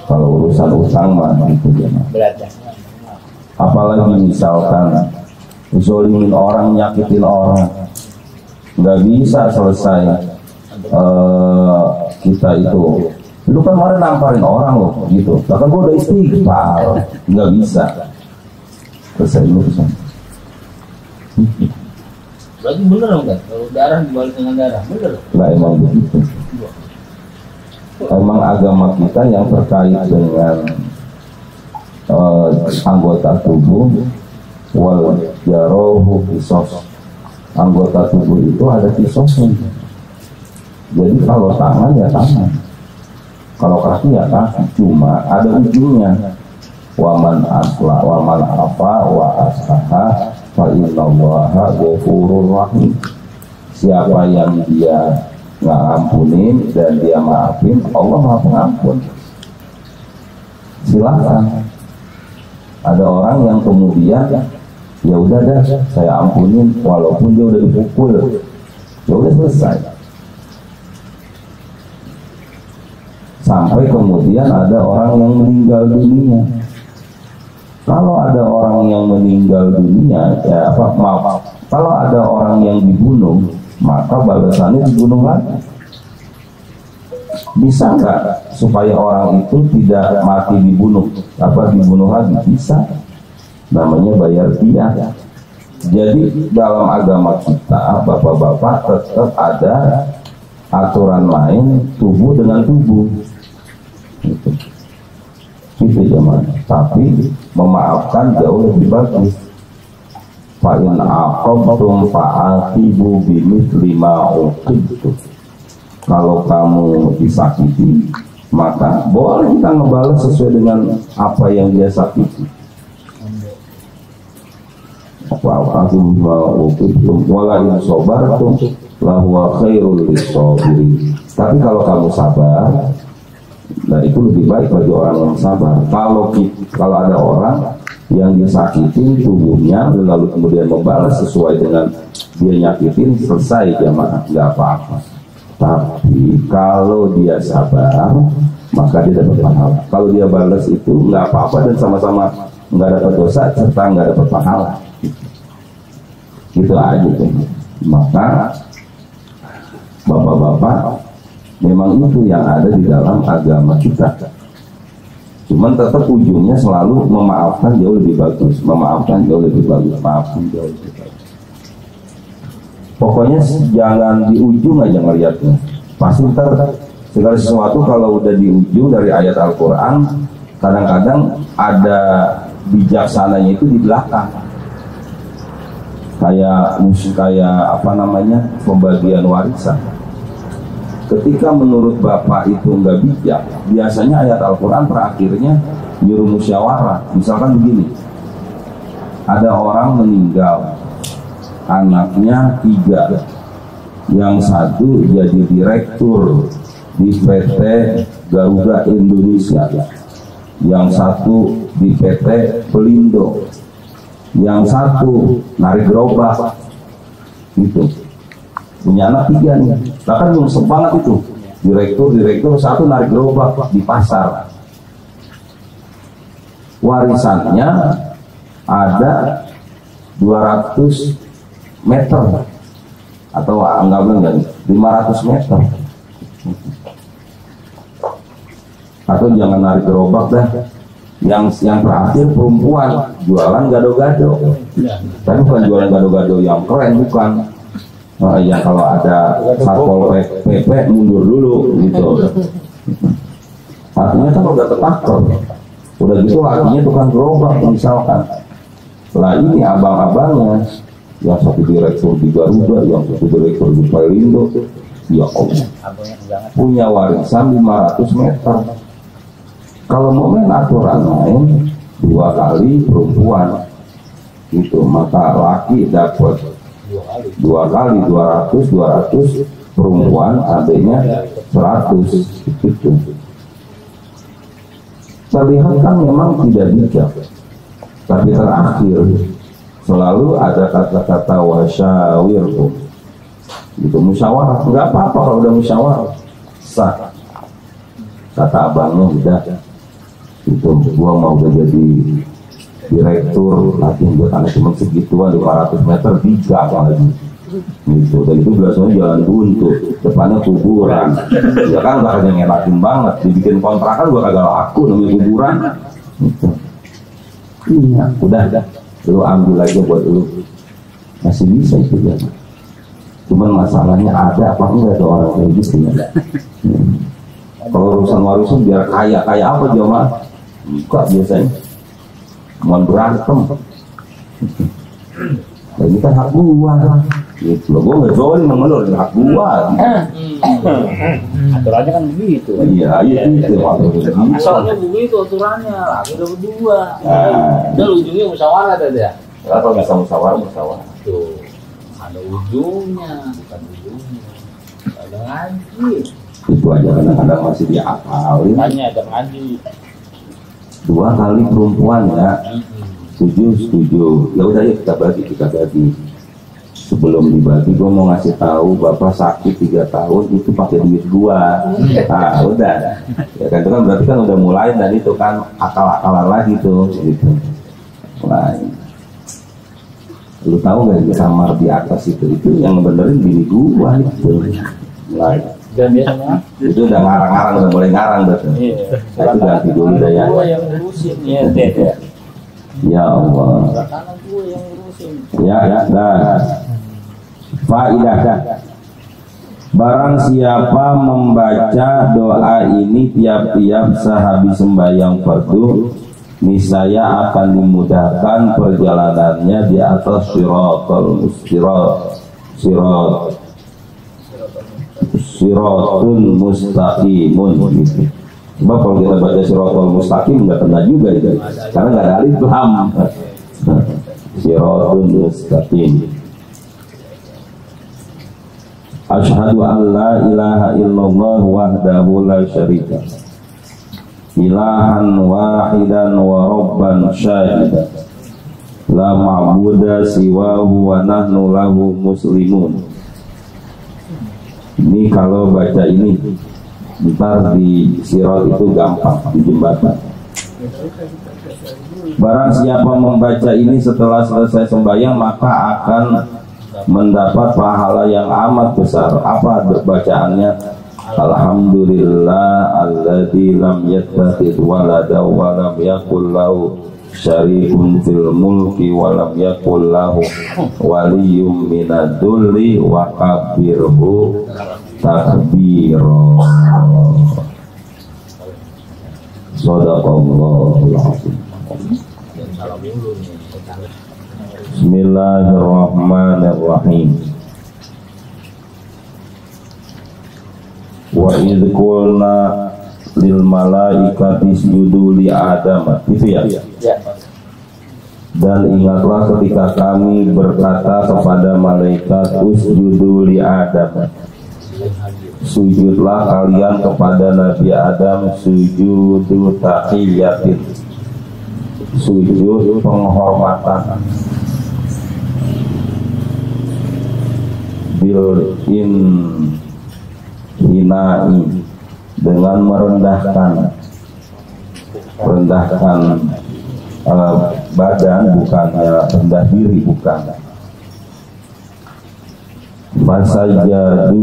Kalau urusan utang mah itu jamaah. Apalagi misalkan zolimin orang, nyakitin orang, nggak bisa selesai. Kita itu, lu kan kemarin namparin orang loh, gitu. Bahkan gua udah istighfar, nggak bisa selesai urusan. Berarti bener dong kan? Kalau darah dibalas dengan darah, bener dong? Lah emang begitu. Emang agama kita yang terkait dengan anggota tubuh wal jarohu kisos, anggota tubuh itu ada kisosnya. Jadi kalau tangan ya tangan, kalau kaki ya kaki, cuma ada ujungnya. Waman asla waman afa wa aslaha fa innallaha ghafurur rahim. Siapa yang dia nggak ampunin dan dia maafin, Allah Maha Pengampun. Silakan. Ada orang yang kemudian ya udah dah saya ampunin walaupun dia udah dipukul, ya udah selesai. Sampai kemudian ada orang yang meninggal dunia. Kalau ada orang yang meninggal dunia, ya maaf, kalau ada orang yang dibunuh, maka balasannya dibunuh lagi. Bisa nggak supaya orang itu tidak mati dibunuh, dibunuh lagi? Bisa. Namanya bayar diah. Jadi dalam agama kita, bapak-bapak, tetap ada aturan lain, tubuh dengan tubuh. Itu zaman. Tapi memaafkan jauh lebih bagus. Fa'in aqabtum fa'aqibu bimithli ma uqibtum. Kalau kamu disakiti, maka boleh kita ngebalas sesuai dengan apa yang dia sakiti. Fa'aqibu ma uqibtum wala in sabartum lahuwa khairul lisabirin. Tapi kalau kamu sabar, nah itu lebih baik bagi orang yang sabar. Kalau ada orang yang disakiti tubuhnya lalu kemudian membalas sesuai dengan dia nyakitin, selesai jamaah, nggak apa-apa. Tapi kalau dia sabar, maka dia dapat pahala. Kalau dia balas itu nggak apa-apa dan sama-sama nggak dapat dosa serta nggak dapat pahala. Gitu aja tuh. Maka bapak-bapak, memang itu yang ada di dalam agama kita. Cuman tetap ujungnya selalu memaafkan jauh lebih bagus, memaafkan jauh lebih bagus, maafkan jauh lebih bagus. Pokoknya jangan di ujung aja ngeliatnya. Pasti ntar Segala sesuatu kalau udah di ujung dari ayat Al-Quran, kadang-kadang ada bijaksananya itu di belakang. Kayak apa namanya, pembagian warisan. Ketika menurut Bapak itu nggak bijak, biasanya ayat Al-Quran terakhirnya nyuruh musyawarah. Misalkan begini, ada orang meninggal, anaknya 3, yang satu jadi direktur di PT Garuda Indonesia, yang satu di PT Pelindo, yang satu narik gerobak, gitu. Punya anak 3 nih, bahkan nyungsep banget itu, direktur satu narik gerobak di pasar. Warisannya ada 200 meter atau anggapnya 500 meter. Atau jangan narik gerobak dah, yang terakhir perempuan jualan gado-gado, tapi bukan jualan gado-gado yang keren, bukan. Ya kalau ada satpol PP mundur dulu gitu. Artinya kan udah ketakar, udah gitu artinya tukang gerobak misalkan. Lah ini abang-abangnya, yang satu direktur di Garuda, yang satu direktur di Pelindo, ya Allah, punya warisan 500 meter. Kalau mau main aturan main 2 kali perempuan gitu, maka laki dapat 2 kali 200 perempuan, adanya 100 gitu. Terlihat kan memang tidak bijak, tapi terakhir selalu ada kata-kata wasyawirhum gitu, musyawarah. Nggak apa-apa kalau udah musyawarah, sah. Kata abangnya udah itu, gua mau udah jadi direktur, latihan buat anak cuma segituan 500 meter 3 lagi gitu. Dan itu biasanya jalan buntu, depannya kuburan. Ya kan udah kagak ngelakin banget, dibikin kontrakan gua kagak laku namanya kuburan gitu. Iya, udah lu ambil aja buat lu, masih bisa itu ya. Cuman masalahnya ada apa enggak ada orang kayak gitu ya. Kalau urusan warisan biar kaya apa jemaah, enggak biasanya mau berantem. Nah, ini kan hak gua gitu loh, gua nggak zolim mengelur hak gua. Aturannya kan begitu. Iya itu Asalnya begitu aturannya, lagi udah berdua. Dan ujungnya musyawarah tadi ya. Kalau bisa musyawarah Tuh, ada ujungnya, bukan ujungnya. Ada ngaji. Itu aja kadang-kadang masih dihafalin. Tanya ada ngaji. 2 kali perempuan ya. Setuju. Ya udah yuk kita bagi. Sebelum dibagi, gue mau ngasih tahu bapak sakit 3 tahun itu pakai duit gua. Nah udah, ya kan itu kan berarti kan udah mulai dan itu kan akal-akalan lagi tuh gitu. Nah, lu tahu nggak di kamar di atas itu yang ngebenerin bini gua itu. Nah, Dan biasanya itu udah ngarang-ngarang, udah mulai ngarang betul. iya. Nah, itu ganti dulu deh ya. Gua yang ngurusin ya, Ded ya. Ya Allah. Karena gua yang ngurusin. Ya, dah. Faidah. Barang siapa membaca doa ini tiap-tiap sehabis sembahyang fardu, niscaya akan dimudahkan perjalanannya di atas siratun mustaqimun gitu. Sebab kalau kita baca siratul mustaqim nggak kena juga itu, karena nggak ada alif lam. Siratun mustaqim. Asyhadu an la ilaha illallah wahdahu la syarika ilahan wahidan wa rabban syahidan la ma'buda siwahu wa nahnu lahu muslimun. Ini kalau baca ini ntar di sirat itu gampang, di jembatan. Barang siapa membaca ini setelah selesai sembahyang maka akan mendapat pahala yang amat besar. Apa bacaannya? Alhamdulillah alladzi lam yattakhidh walada wa lam yakul lahu syarikun fil mulki wa lam yakul lahu waliyyun minadh-dhulli wa kabbirhu takbira. Shadaqallahul azim. Bismillahirrahmanirrahim. Wa idh qulna lil malaikati isjudu li Adam. Itu ya? Dan ingatlah ketika kami berkata kepada malaikat usjudu li Adam, sujudlah kalian kepada Nabi Adam, sujudu tahiyatin, sujud penghormatan, bil hinai, dengan merendahkan badan, bukannya rendah diri, bukan. Fasajadu,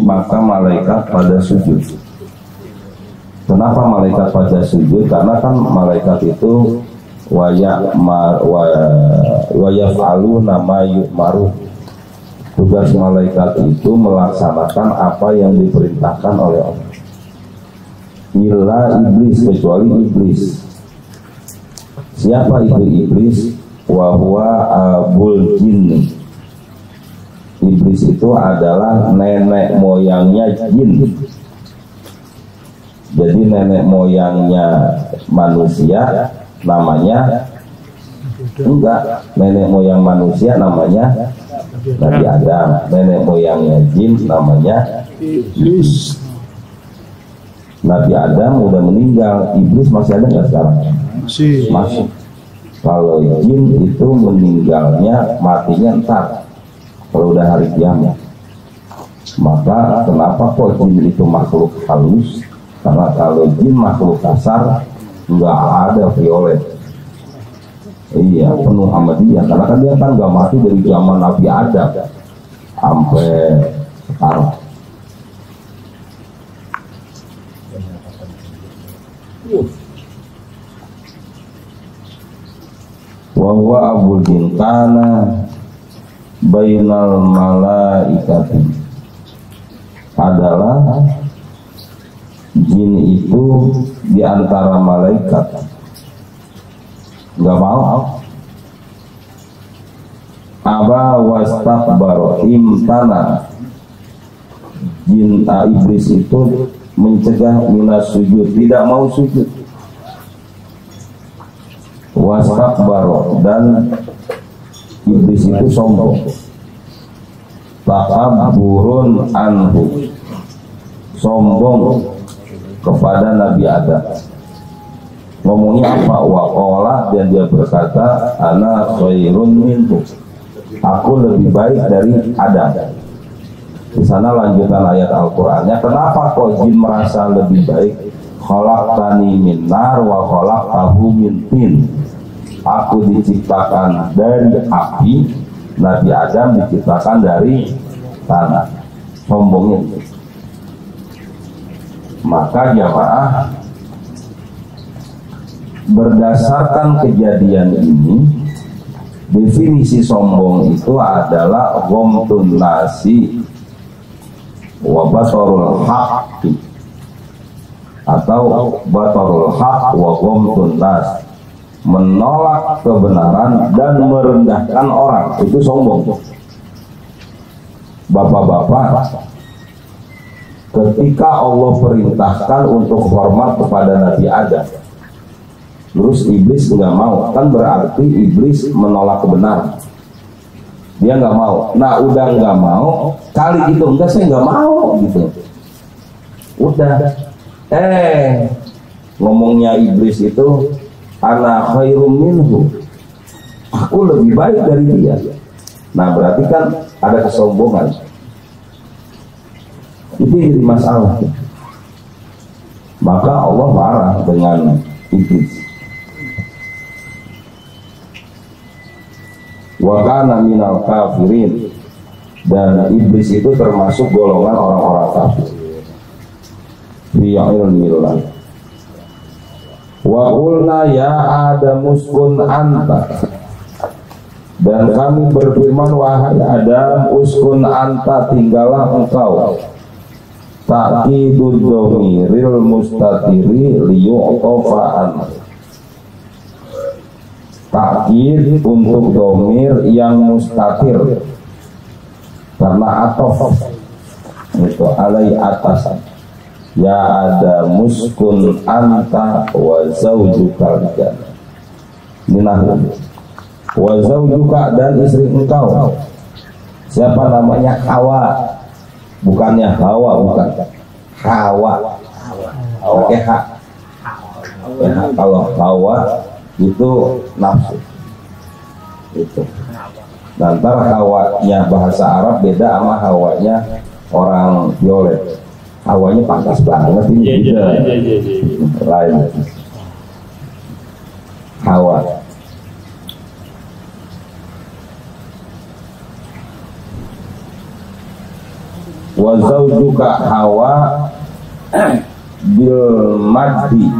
maka malaikat pada sujud. Kenapa malaikat pada sujud? Karena kan malaikat itu wayaf'alu nama yu'maru. Tugas malaikat itu melaksanakan apa yang diperintahkan oleh Allah. Illa iblis, kecuali iblis. Siapa itu iblis? Wahwa abul jinni. Iblis itu adalah nenek moyangnya jin. Jadi nenek moyangnya manusia namanya enggak, nenek moyang manusia namanya Nabi Adam, nenek moyangnya jin namanya iblis. Nabi Adam udah meninggal, iblis masih ada nggak sekarang? Masih. Kalau jin itu meninggalnya, matinya ntar, kalau udah hari kiamat. Maka kenapa kok jin itu makhluk halus? Karena kalau jin makhluk kasar, nggak ada violet. Iya, penuh sama dia. Karena kan dia kan nggak mati dari zaman Nabi Adam sampai sekarang. Wahwa abul jin kana bainal malaikati, adalah jin itu di antara malaikat. Nggak mau. Aba wastakbaro, imtana, jin iblis itu mencegah minas sujud, tidak mau sujud. Wastakbaro, dan iblis itu sombong. Takabburun anhu, sombong kepada Nabi Adam. Ngomongnya apa? Waqala, dan dia berkata, ana khairun minhu, aku lebih baik dari Adam. Di sana lanjutan ayat Al-Qur'annya, kenapa kok jin merasa lebih baik? Khalaqtani min nar wa khalaqtahu min tin. Aku diciptakan dari api, Nabi Adam diciptakan dari tanah. Sombongnya. Maka jamaah, berdasarkan kejadian ini, definisi sombong itu adalah ghamtun nasi wa batarul haqqi, atau batarul haqq wa ghamtun nas, menolak kebenaran dan merendahkan orang. Itu sombong. Bapak-bapak, ketika Allah perintahkan untuk hormat kepada Nabi Adam, terus iblis nggak mau, kan berarti iblis menolak kebenaran. Dia nggak mau. Nah, udah nggak mau, kali itu enggak, saya nggak mau gitu. Udah. Ngomongnya iblis itu, ana khairum minhu, aku lebih baik dari dia. Nah, berarti kan ada kesombongan. Itu jadi masalah. Maka Allah marah dengan iblis. Wa kana minal kafirin, dan iblis itu termasuk golongan orang-orang kafir. Bi'ilmillah. Wa qulna ya Adam uskun anta, dan kami berfirman, wahai Adam, uskun anta, tinggallah engkau, ta'kidud dhamiril mustatiri liyu'tafa'an. Ta'kid untuk dhamir yang mustatir karena atof itu alai atas. Ya ada muskun anta wa zaujukal jannah. Minahum wa zaujuka dan istri engkau. Siapa namanya? Hawa. Bukannya Hawa, bukan. Hawa. Pakai hak. Kalau Hawa itu nafsu. Itu. Nanti Hawanya bahasa Arab beda sama Hawanya orang Violet. Hawanya pantas banget ini juga. Lain. Hawa. Wa zawjuka Hawa bil maddi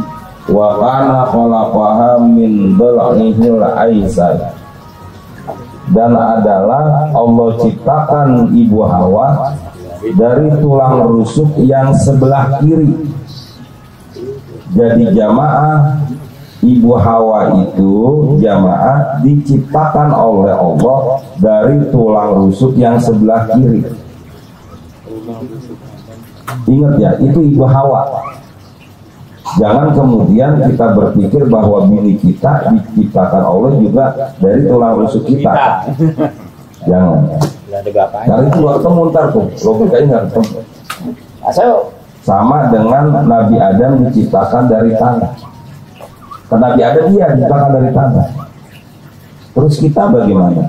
wa kana khalaqaha min dhal'ihil aisar. Dan adalah Allah ciptakan ibu Hawa dari tulang rusuk yang sebelah kiri. Jadi jamaah ibu Hawa itu jamaah diciptakan oleh Allah dari tulang rusuk yang sebelah kiri. Ingat ya, itu ibu Hawa. Jangan kemudian kita berpikir bahwa bini kita diciptakan Allah juga dari tulang rusuk kita. Jangan. Karena itu gak ketemu ntar tuh, logikanya gak ketemu. Sama dengan Nabi Adam diciptakan dari tanah. Karena Nabi Adam dia diciptakan dari tanah. Terus kita bagaimana?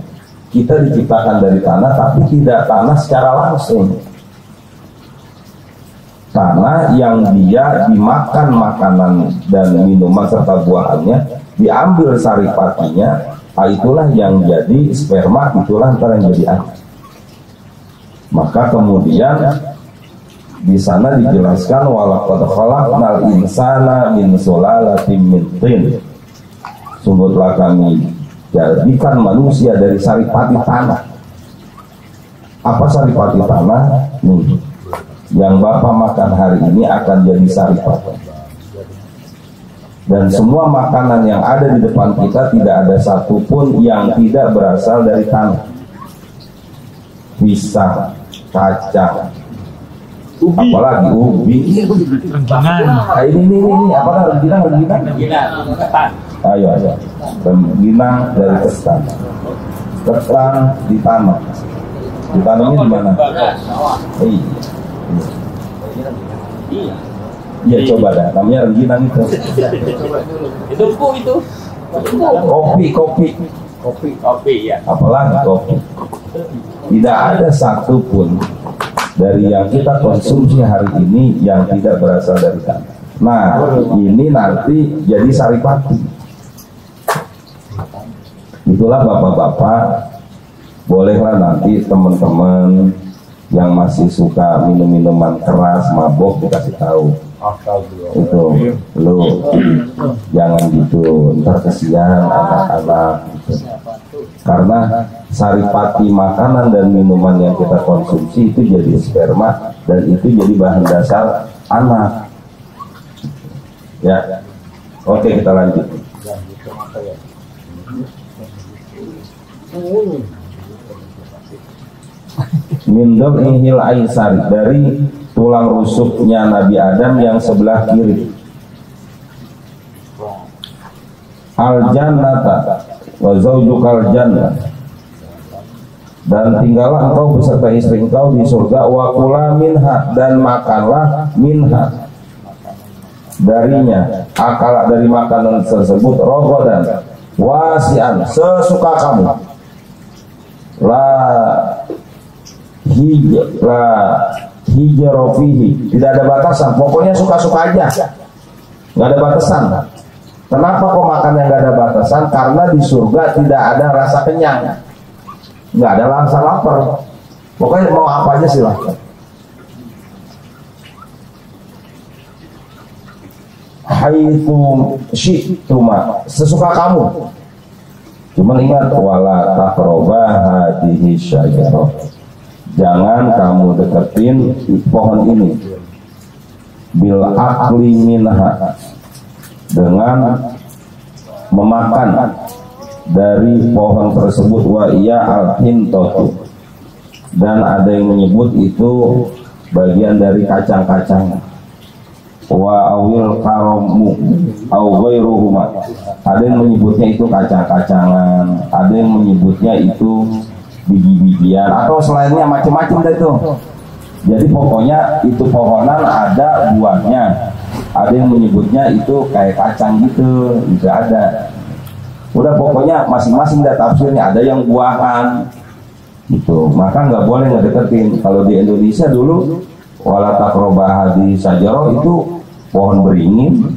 Kita diciptakan dari tanah, tapi tidak tanah secara langsung. Tanah yang dia dimakan makanan dan minuman serta buahannya, diambil saripatinya, itulah yang jadi sperma, itulah antara yang jadi anak. Maka kemudian di sana dijelaskan walaqad khalaqnal insana min sulalatin min tin. Sungguhlah kami jadikan manusia dari saripati tanah. Apa saripati tanah? Yang Bapak makan hari ini akan jadi saripati. Dan semua makanan yang ada di depan kita tidak ada satupun yang tidak berasal dari tanah. Pisang, kacang, apalagi ubi, ini apalagi rengginang. Ayo, rengginang dari ketan. Ketan ditanam. Ditanamnya di mana? Iya, coba dah. Namanya rengginang itu. Itu itu. Kopi ya. Apalagi kopi. Tidak ada satupun dari yang kita konsumsi hari ini yang tidak berasal dari tanah. Nah, ini nanti jadi saripati. Itulah bapak-bapak, bolehlah nanti teman-teman yang masih suka minum-minuman keras, mabok dikasih tahu. Itu lu jangan gitu, ntar kesian anak-anak gitu. Karena saripati makanan dan minuman yang kita konsumsi itu jadi sperma dan itu jadi bahan dasar anak. Ya, oke kita lanjut. Mindol ihil aisar, dari tulang rusuknya Nabi Adam yang sebelah kiri. Al jannata wa zaujukal jannah, dan tinggallah engkau beserta istri engkau di surga. Wa kula minha, dan makanlah minha darinya, akala dari makanan tersebut, rogodan wasian, sesuka kamu. La hijrofihi, tidak ada batasan, pokoknya suka-suka aja, nggak ada batasan. Kenapa kok makan yang nggak ada batasan? Karena di surga tidak ada rasa kenyang, nggak ada rasa lapar, pokoknya mau apa aja silahkan. Haitsu syi'tuma, sesuka kamu. Cuman ingat, wala taqraba hadhihi syajarah, jangan kamu deketin pohon ini. bil akli minha, dengan memakan dari pohon tersebut, wa iya al-hintatu, dan ada yang menyebut itu bagian dari kacang-kacang, wa awil karomu au ghairuhuma, ada yang menyebutnya itu kacang-kacangan, ada yang menyebutnya itu biji-bijian atau selainnya, macam-macam deh tuh. Jadi pokoknya itu pohonan ada buahnya, ada yang menyebutnya itu kayak kacang gitu, bisa ada. Udah pokoknya masing-masing ada tafsirnya, ada yang buahan gitu, maka nggak boleh ngedeketin. Kalau di Indonesia dulu wala taqrabah di sajarah itu pohon beringin,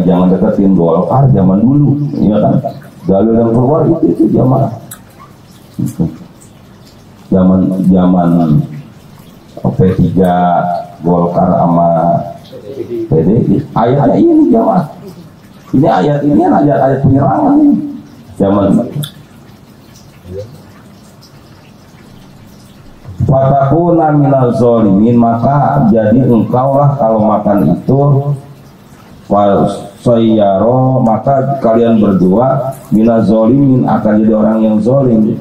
jangan deketin. Golkar zaman dulu, ya kan, dalil yang keluar itu zaman P3 Golkar sama PDI. Ayatnya ini jamaah, ini ayat ini ayat penyerangan ini zaman. Fatakuna minal zolimin, maka jadi engkaulah kalau makan itu, wasayyaro, maka kalian berdua minal zolimin akan jadi orang yang zolim,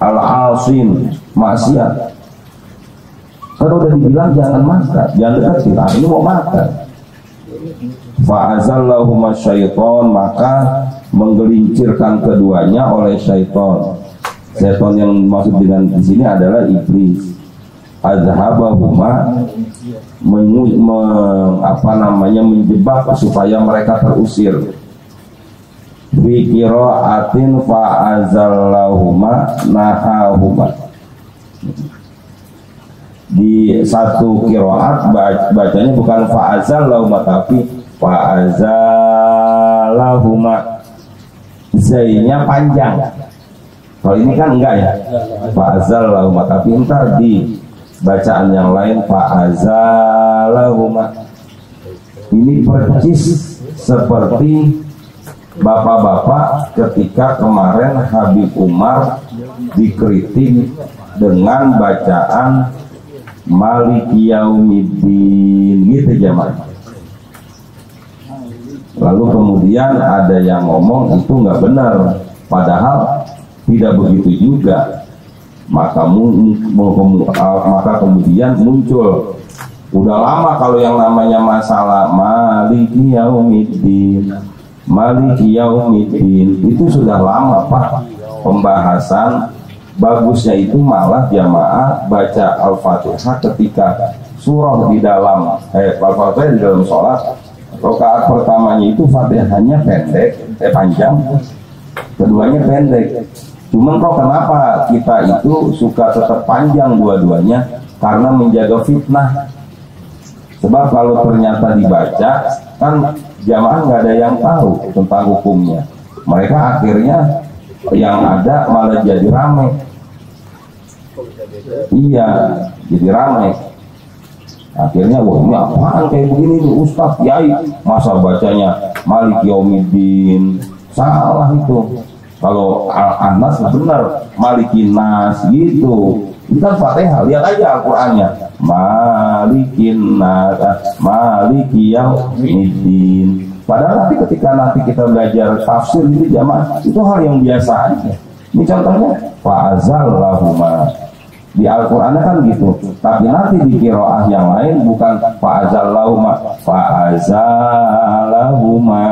al-asin, maksiat. Kalau udah dibilang jangan makan, jangan deketin, ini mau makan. Fa'azallahuma syaiton, maka menggelincirkan keduanya oleh syaiton. Syaiton yang maksud dengan di sini adalah iblis. Azhabahuma, menjebak supaya mereka terusir. Fi qira'atin fa'azallahuma nahahuma. Di satu qiraat bacanya bukan fa'azallahuma tapi fa'azallahuma. Zainya panjang. Kalau ini kan enggak ya, fa'azallahuma, tapi ntar di bacaan yang lain fa'azallahuma. Ini percis seperti bapak-bapak ketika kemarin Habib Umar dikritik dengan bacaan Maliki Yaumiddin gitu jamaah. Lalu kemudian ada yang ngomong itu nggak benar, padahal tidak begitu juga. Maka kemudian muncul, udah lama kalau yang namanya masalah Maliki Yaumiddin, Maliki Yaumiddin itu sudah lama Pak pembahasan. Bagusnya itu malah jamaah baca Al-Fatihah ketika surah di dalam Al-Fatihah di dalam sholat. Rakaat pertamanya itu Fatihahnya pendek, panjang, keduanya pendek. Cuman kok kenapa kita itu suka tetap panjang dua-duanya? Karena menjaga fitnah. Sebab kalau ternyata dibaca, kan jamaah nggak ada yang tahu tentang hukumnya. Mereka akhirnya yang ada malah jadi ramai. Iya, jadi ramai. Akhirnya, wah ini apaan kayak begini nih Ustaz, Yai, masa bacanya Maliki Yaumiddin? Salah itu. Kalau Al-Anas benar, Malikin Nas gitu. Itu kan Fatihah, lihat aja Al-Qur'annya. Malikin Nas, Maliki Yaumiddin. Padahal nanti ketika kita belajar tafsir itu jamaah, itu hal yang biasa aja. Ini contohnya fa'azallahuma. Di Al-Qur'an kan gitu. Tapi nanti di qiraah yang lain bukan fa'azallahuma, fa'azallahuma.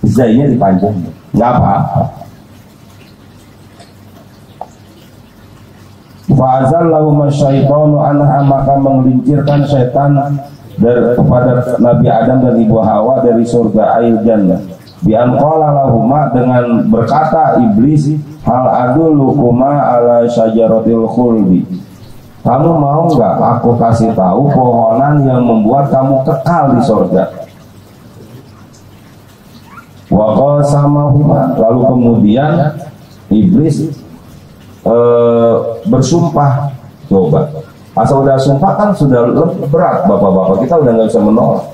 Zainya dipanjang. Enggak apa-apa. Fa'azallahuma syaitanu anha, maka menggelincirkan syaitan kepada Nabi Adam dan Ibu Hawa dari surga air jannah. Bi an qala lahuma, dengan berkata iblis, hal adulukuma ala syajaratil khuldi, kamu mau nggak aku kasih tahu pohonan yang membuat kamu kekal di surga? Wa qasamahuma, lalu kemudian iblis bersumpah. Coba asal udah sumpah kan sudah berat, bapak-bapak kita udah nggak bisa menolak.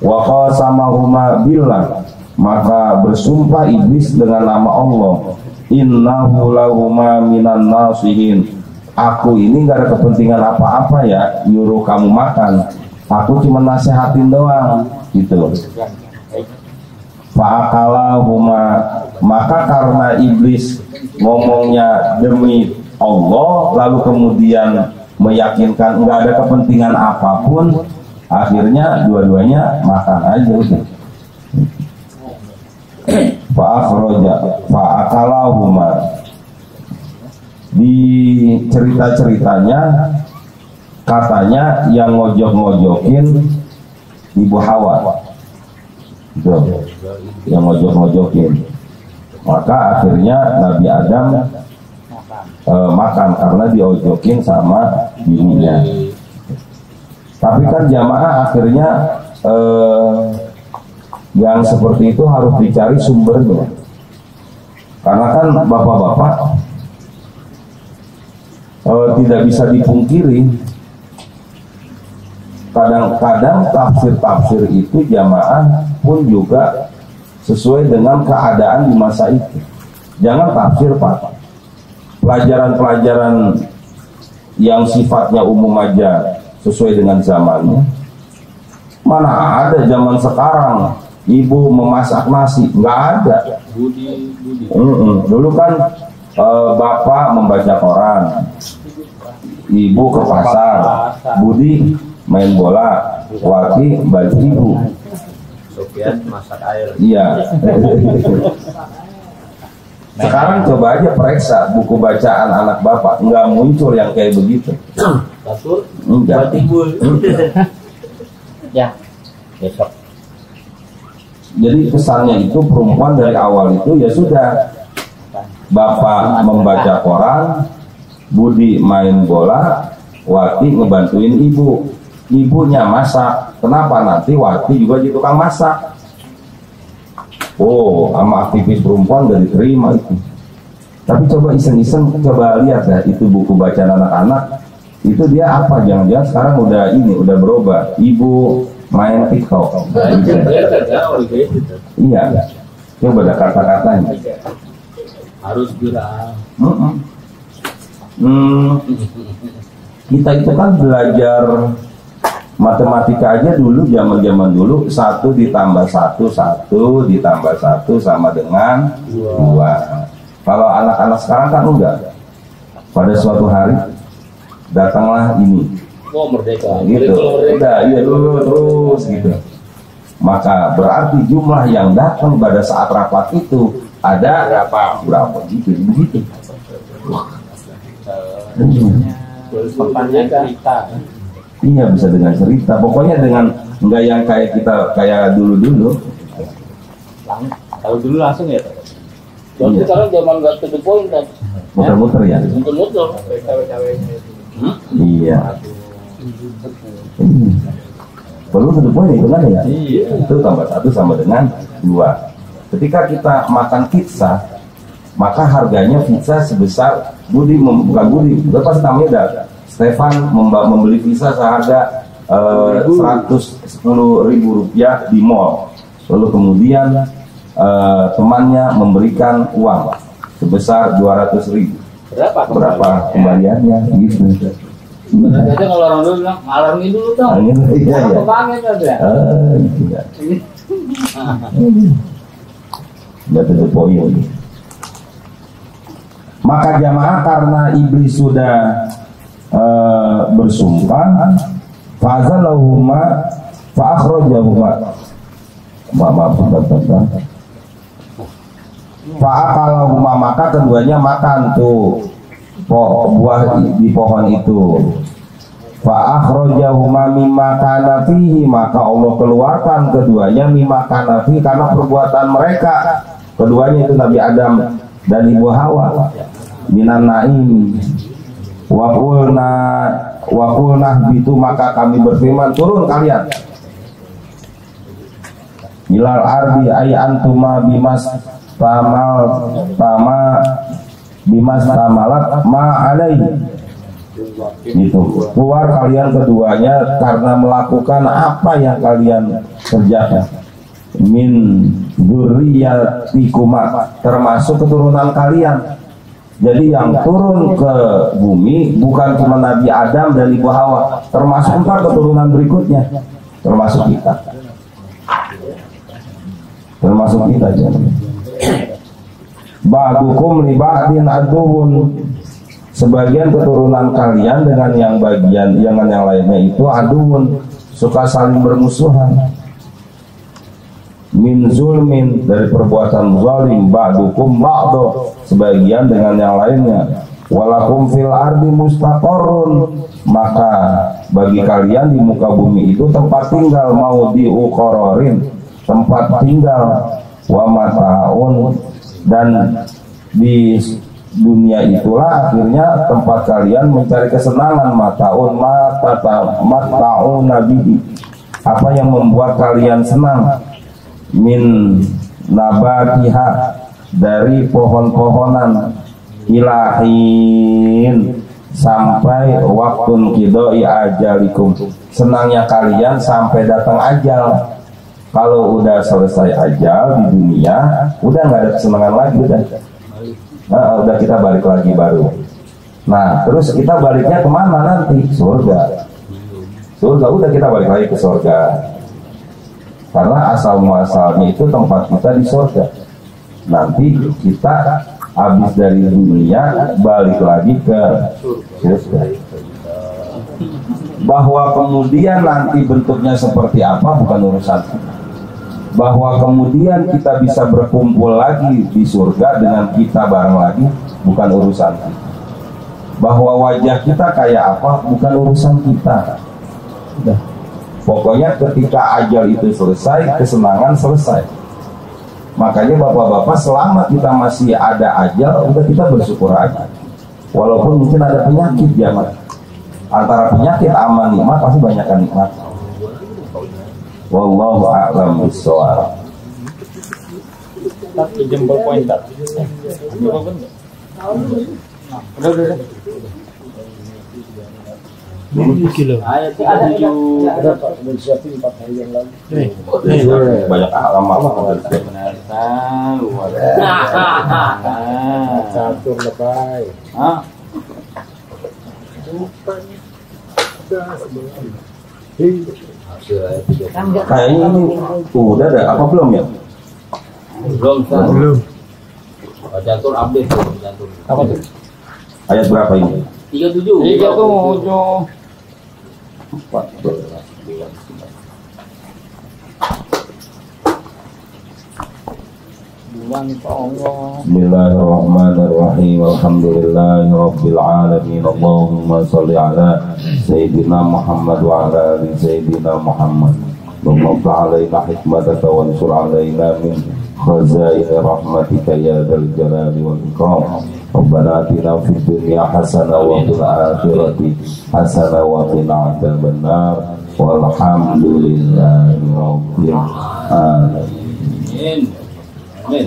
Wa qasamahuma billah, maka bersumpah iblis dengan nama Allah, innahu lahuma minan nasihin, aku ini nggak ada kepentingan apa-apa ya nyuruh kamu makan, aku cuma nasehatin doang gitu. Fa'akalahuma, maka karena iblis ngomongnya demi Allah lalu kemudian meyakinkan nggak ada kepentingan apapun, akhirnya dua-duanya makan aja udah. Fa'akalahuma, di cerita-ceritanya katanya yang ngojok-ngojokin Ibu Hawa gitu, yang ngojok-ngojokin, maka akhirnya Nabi Adam makan karena diojokin sama bininya. Tapi kan jamaah akhirnya yang seperti itu harus dicari sumbernya, karena kan bapak-bapak tidak bisa dipungkiri kadang-kadang tafsir-tafsir itu jamaah pun juga sesuai dengan keadaan di masa itu. Jangan tafsir Pak, pelajaran-pelajaran yang sifatnya umum aja sesuai dengan zamannya. Mana ada zaman sekarang ibu memasak nasi, nggak ada. Dulu kan bapak membaca koran, ibu ke pasar, Budi main bola, Wati bantu ibu. Sofian masak air. Iya. Sekarang coba aja periksa buku bacaan anak bapak, nggak muncul yang kayak begitu. Kasur, Enggak. batibul. Ya, besok. Jadi kesannya itu perempuan dari awal itu ya sudah, bapak membaca koran, Budi main bola, Wati ngebantuin ibu. Ibunya masak, kenapa nanti Wati juga jadi tukang masak? Oh, sama aktivis perempuan gak diterima itu. Tapi coba iseng-iseng, coba lihat ya itu buku bacaan anak-anak, itu dia apa? Jangan-jangan sekarang udah berubah. Ibu main TikTok. Iya, coba ada kata-katanya. Harus viral. Kita itu kan belajar matematika aja dulu, zaman dulu 1 ditambah 1 ditambah 1 sama dengan 2. Kalau anak-anak sekarang kan enggak. Pada suatu hari datanglah ini. Oh, merdeka. Gitu. Udah, iya dulu terus gitu. Maka berarti jumlah yang datang pada saat rapat itu ada berapa gitu begitu. Perpanjang cerita. Iya, bisa dengan cerita. Pokoknya dengan enggak yang kayak dulu. Kalau dulu langsung ya. Kalau sekarang zaman nggak to the point kan. Muter-muter ya. Muter-muter. Iya. Perlu to the point itu kan ya. Iya. Itu tambah 1 sama dengan 2. Ketika kita makan pizza, maka harganya pizza sebesar bukan Budi, udah pasti namanya udah Stefan membeli pizza seharga 110.000 rupiah di mall. Lalu kemudian temannya memberikan uang sebesar 200.000. Berapa kembaliannya gitu. Biasanya kalau orang dulu bilang ngalangin dulu dong. Iya. Kebanget kan ya. Gitu ya. Nggak to the point. Maka jamaah karena iblis sudah bersumpah, fazalahuma fa'akhrajahuma. Maaf. Fa'akalahuma, maka keduanya makan tuh buah di pohon itu. Fa'akhrajahuma mimma kana fihi, maka Allah keluarkan keduanya mimma kana fihi karena perbuatan mereka. Keduanya itu Nabi Adam dan Ibu Hawa minan naim. Wa qulna bitu, maka kami berfirman turun kalian ilal ardi ay antuma bimas tamalat ma alaihi, itu keluar kalian keduanya karena melakukan apa yang kalian kerjakan. Min dzurriyyatikuma, termasuk keturunan kalian. Jadi yang turun ke bumi bukan cuma Nabi Adam dan Ibu Hawa, termasuk empat keturunan berikutnya, termasuk kita. Termasuk kita aja. Ba'dukum li ba'din aduwwun. Sebagian keturunan kalian dengan yang lainnya itu aduwwun, suka saling bermusuhan. Min zulmin, dari perbuatan zalim, ba'dukum ba'do, sebagian dengan yang lainnya. Walakum fil ardi mustaqarrun, maka bagi kalian di muka bumi itu tempat tinggal, mau diuqararin, tempat tinggal, wa mata'un, dan di dunia itulah akhirnya tempat kalian mencari kesenangan. Mata'un, mata'un nabihi, apa yang membuat kalian senang. Min nabatiha, dari pohon-pohonan, ilahin, sampai waktu qidai ajalikum, senangnya kalian sampai datang ajal. Kalau udah selesai ajal di dunia, udah nggak ada kesenangan lagi, udah kita balik lagi baru. Nah, terus kita baliknya kemana nanti? Surga. Surga, udah kita balik lagi ke surga. Karena asal muasalnya itu tempat kita di surga. Nanti kita habis dari dunia balik lagi ke surga. Bahwa kemudian nanti bentuknya seperti apa bukan urusan kita. Bahwa kemudian kita bisa berkumpul lagi di surga dengan kita bareng lagi bukan urusan kita. Bahwa wajah kita kayak apa bukan urusan kita. Udah. Pokoknya ketika ajal itu selesai, kesenangan selesai. Makanya bapak-bapak, selama kita masih ada ajal, udah kita bersyukur aja. Walaupun mungkin ada penyakit ya, Mas. Antara penyakit sama nikmat pasti banyakkan nikmat. Wallahu a'lam bishawab. Jempol pointer. Udah. Ayat 7 banyak alam-alam catur lebay. Kayaknya ini udah ada apa belum ya? Belum. Catur update catur. Apa tuh? Ayat berapa ini? 37. Bismillahirrahmanirrahim. Alhamdulillahirabbil alamin. Allahumma shalli ala sayyidina Muhammad wa ala ali sayyidina Muhammad. Allahumma alaina hikmataka wa ansur alaina min khazain rahmatika ya dzal jalali wal ikram. Rabbana atina fid dunya hasanah wa fil akhirati hasanah wa qina adzabannar. Walhamdulillahi rabbil alamin. Amin.